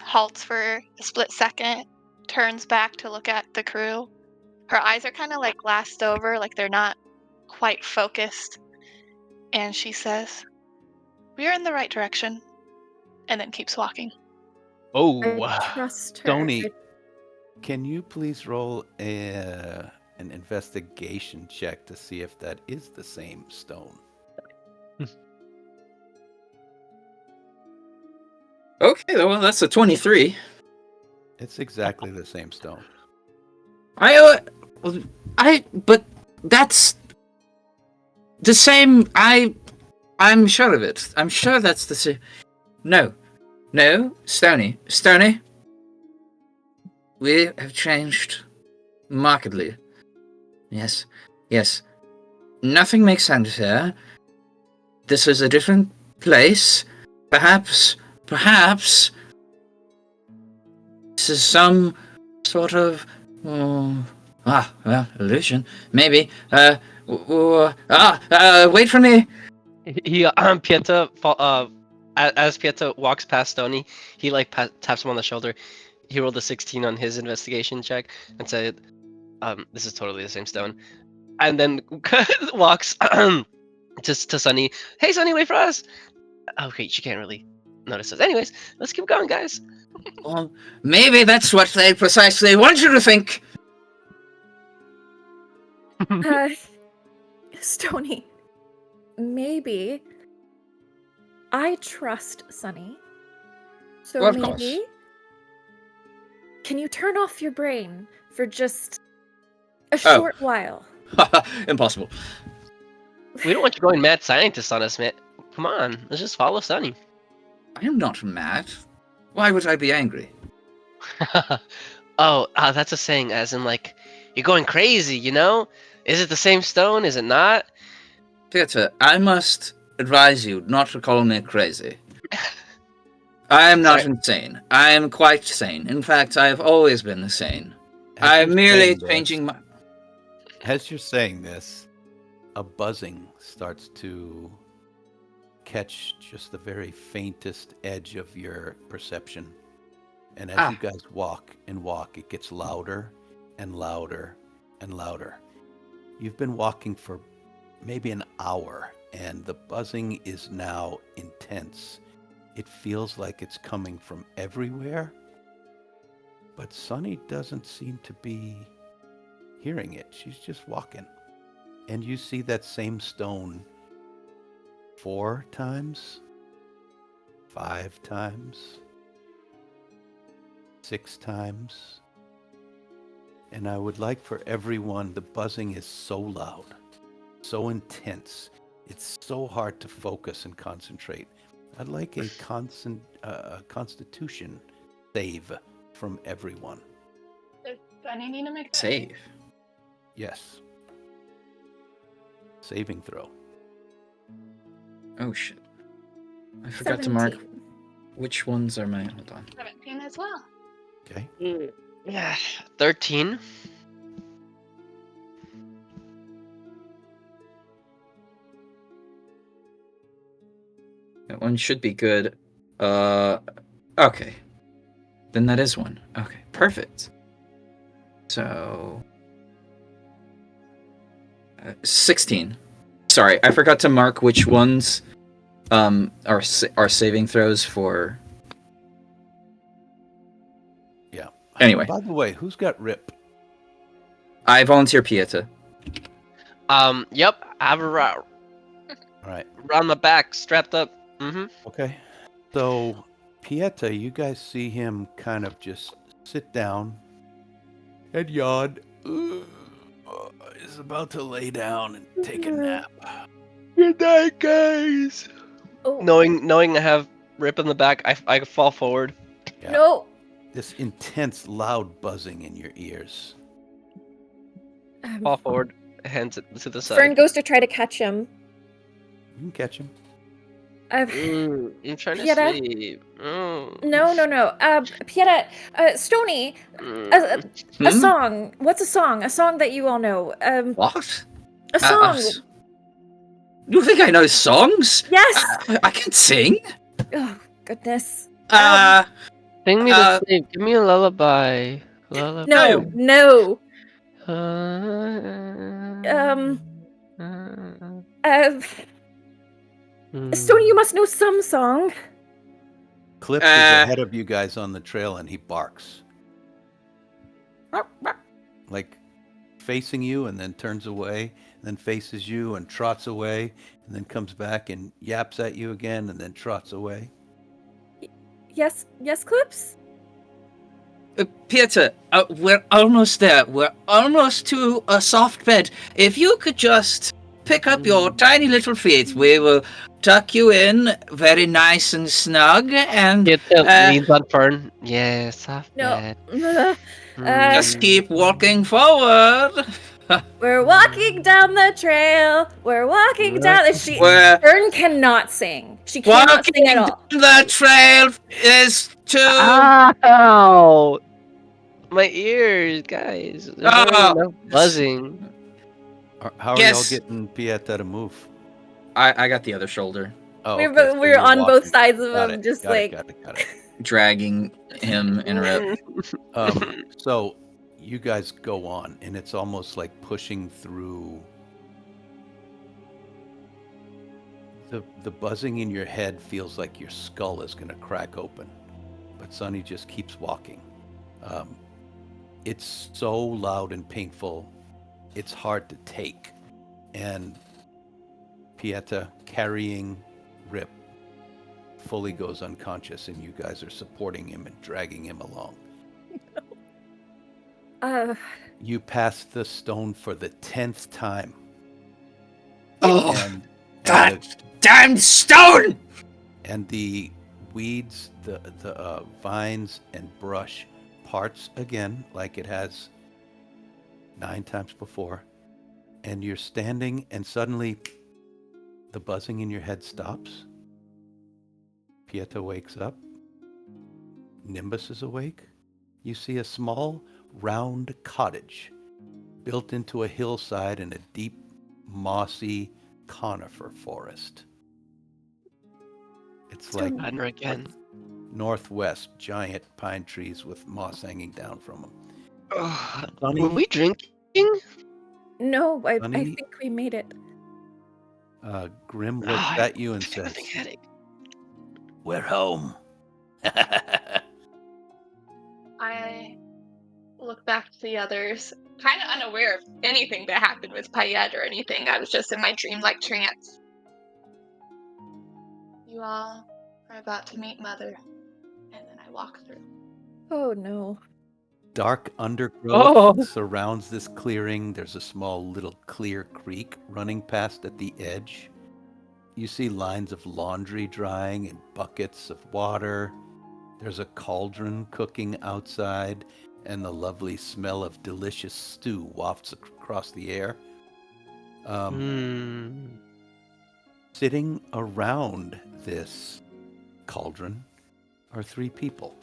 halts for a split second, turns back to look at the crew. Her eyes are kind of like glassed over, like they're not quite focused. And she says, "We are in the right direction," and then keeps walking. oh, I trust her. Tony, can you please roll an investigation check to see if that is the same stone? Okay, well that's a 23. It's exactly the same stone. But that's the same. I'm sure of it. I'm sure that's the same. No, Stony. We have changed markedly. Yes. Nothing makes sense here. This is a different place. Perhaps this is some sort of illusion. Maybe. Wait for me. he Pieta as Pieta walks past Tony, he like taps him on the shoulder. He rolled a 16 on his investigation check and said, "This is totally the same stone," and then walks to Sunny. "Hey, Sunny, wait for us." Okay, she can't really notice us. Anyways, let's keep going, guys. Well, maybe that's what they precisely want you to think. Stony, maybe I trust Sunny. So Well, of maybe course. can you turn off your brain for just a short while? Impossible. We don't want you going mad scientist on us, man. Come on, let's just follow Sunny. I am not mad. Why would I be angry? That's a saying, as in like you're going crazy. You know? Is it the same stone? Is it not? Peter, I must advise you not to call me crazy. I am not insane. I am quite sane. In fact, I have always been sane. I'm merely changing my... As you're saying this, a buzzing starts to catch just the very faintest edge of your perception. And as you guys walk, it gets louder and louder and louder. You've been walking for maybe an hour, and the buzzing is now intense. It feels like it's coming from everywhere, but Sunny doesn't seem to be hearing it. She's just walking. And you see that same stone 4 times, 5 times, 6 times. And I would like for everyone, the buzzing is so loud, so intense. It's so hard to focus and concentrate. I'd like a constitution save from everyone. Does Sunny need to make a Save? Yes. Saving throw. Oh shit. I forgot to mark 17. which ones are mine. Hold on. 17 as well? Okay. Yeah, 13. That one should be good. Okay. Then that is one. Okay, perfect. So... 16. Sorry, I forgot to mark which ones are saving throws for... Yeah. Anyway. By the way, who's got RIP? I volunteer Pieta. Yep. I have a All right. around my back, strapped up. Mm-hmm. Okay. So, Pieta, you guys see him kind of just sit down and yawn. He's about to lay down and take a nap. Good night, guys. Oh, Knowing I have Rip in the back, I fall forward. Yeah. no. This intense, loud buzzing in your ears. Fall forward, hands it to the Fern side. goes to try to catch him. You can catch him. Uh, I'm trying to Pieta? sleep. No. Pieta, Stony, Mm. a song. What's a song? A song that you all know. What? A song. You think I know songs? Yes. I can sing. Oh, goodness. Sing me to sleep. Give me a lullaby. No. Stony, you must know some song. Clip is ahead of you guys on the trail and he barks. Like facing you and then turns away, and then faces you and trots away, and then comes back and yaps at you again and then trots away. Yes, Clips? Peter, we're almost there. We're almost to a soft bed. If you could just pick up your tiny little feet, we will tuck you in very nice and snug, and leans on Fern. Yes, soft No. bed. Just keep walking forward. We're walking down the trail. We're walking down. Fern cannot sing. She cannot sing at all. The trail is too. Ow! My ears, guys. There's not enough buzzing. How are y'all getting Pieta to move? I got the other shoulder. Oh, we're on both sides of him, just got it. Dragging him in a rope. So you guys go on, and it's almost like pushing through. The buzzing in your head feels like your skull is going to crack open, but Sonny just keeps walking. It's so loud and painful, it's hard to take. And Pieta, carrying Rip, fully goes unconscious, and you guys are supporting him and dragging him along. You pass the stone for the 10th time. And that damn stone! And the weeds, the vines and brush parts again, like it has 9 times before. And you're standing, and suddenly the buzzing in your head stops. Pieta wakes up. Nimbus is awake. You see a small, round cottage built into a hillside in a deep, mossy conifer forest. It's like again. northwest, giant pine trees with moss hanging down from them. Were we drinking? No, I think we made it. Grim looks at you and says, "We're home." I look back to the others, kind of unaware of anything that happened with Payette or anything. I was just in my dreamlike trance. You all are about to meet Mother, and then I walk through. Oh no. Dark undergrowth surrounds this clearing. There's a small little clear creek running past at the edge. You see lines of laundry drying in buckets of water. There's a cauldron cooking outside, and the lovely smell of delicious stew wafts across the air. Sitting around this cauldron are 3 people.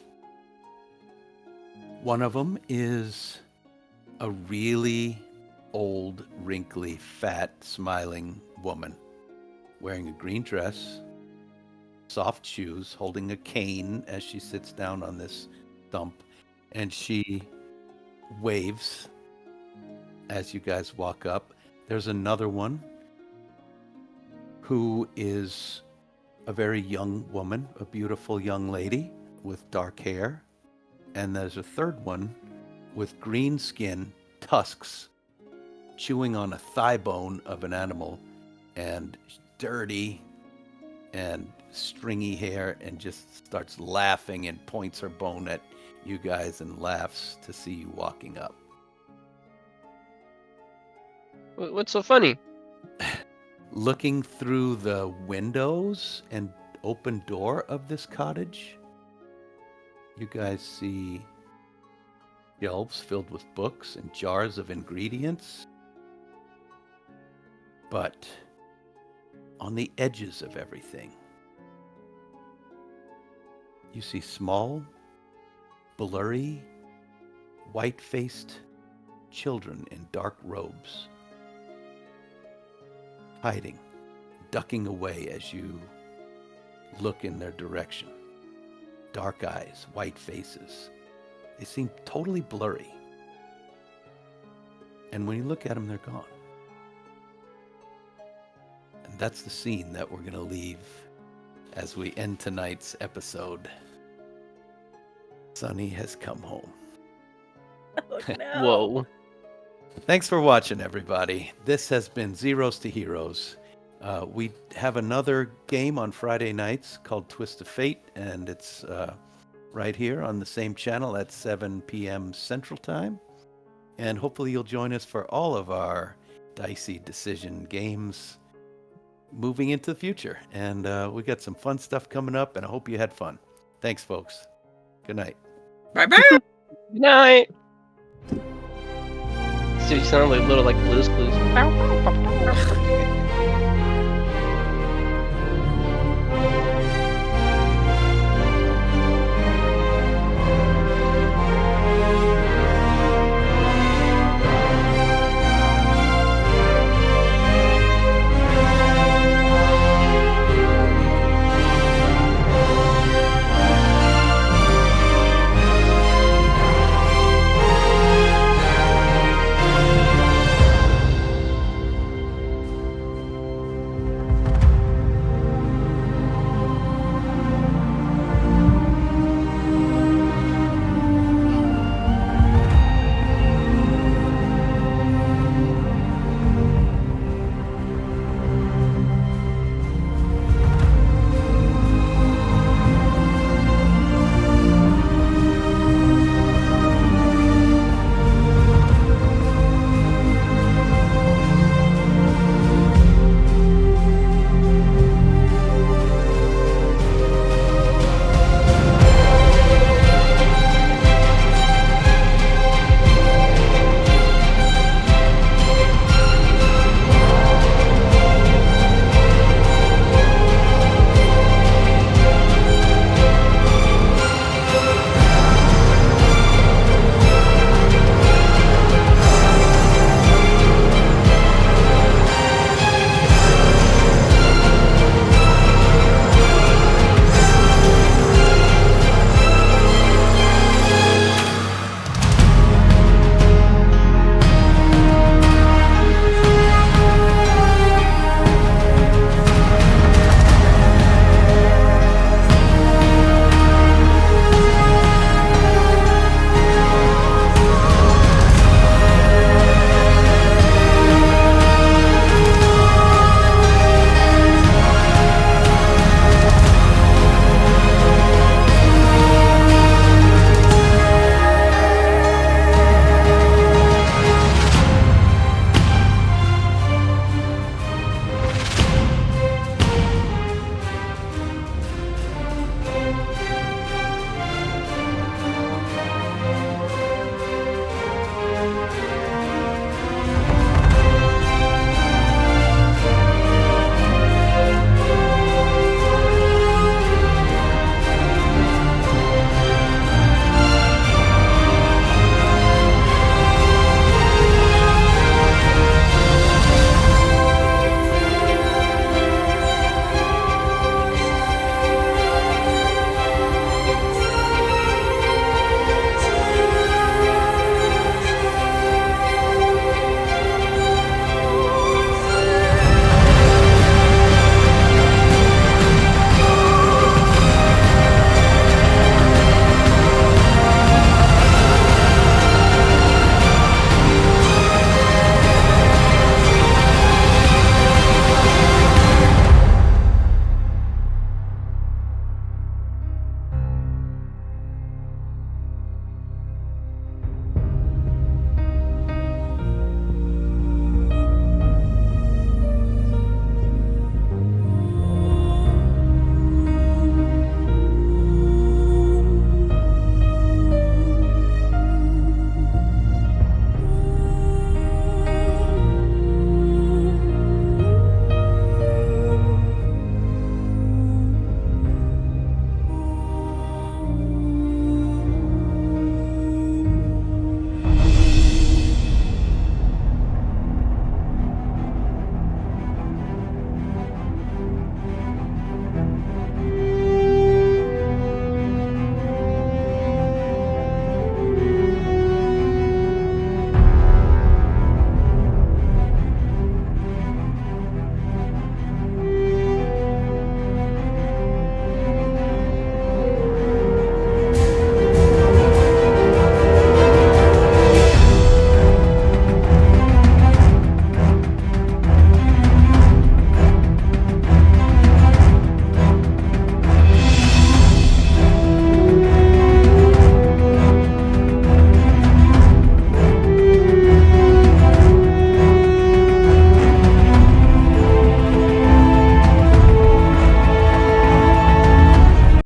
One of them is a really old, wrinkly, fat, smiling woman wearing a green dress, soft shoes, holding a cane as she sits down on this stump, and she waves as you guys walk up. There's another one who is a very young woman, a beautiful young lady with dark hair. And there's a third one with green skin, tusks chewing on a thigh bone of an animal, and dirty and stringy hair, and just starts laughing and points her bone at you guys and laughs to see you walking up. What's so funny? Looking through the windows and open door of this cottage, you guys see shelves filled with books and jars of ingredients. But on the edges of everything, you see small, blurry, white-faced children in dark robes, hiding, ducking away as you look in their direction. Dark eyes, white faces. They seem totally blurry. And when you look at them, they're gone. And that's the scene that we're going to leave as we end tonight's episode. Sunny has come home. Oh, no. Whoa. Thanks for watching, everybody. This has been Zeros to Heroes. We have another game on Friday nights called Twist of Fate, and it's right here on the same channel at 7 p.m. Central Time. And hopefully you'll join us for all of our Dicey decision games moving into the future. And we got some fun stuff coming up, and I hope you had fun. Thanks, folks. Good night. Bye-bye. Good night. So you sound like little like Blue's Clues.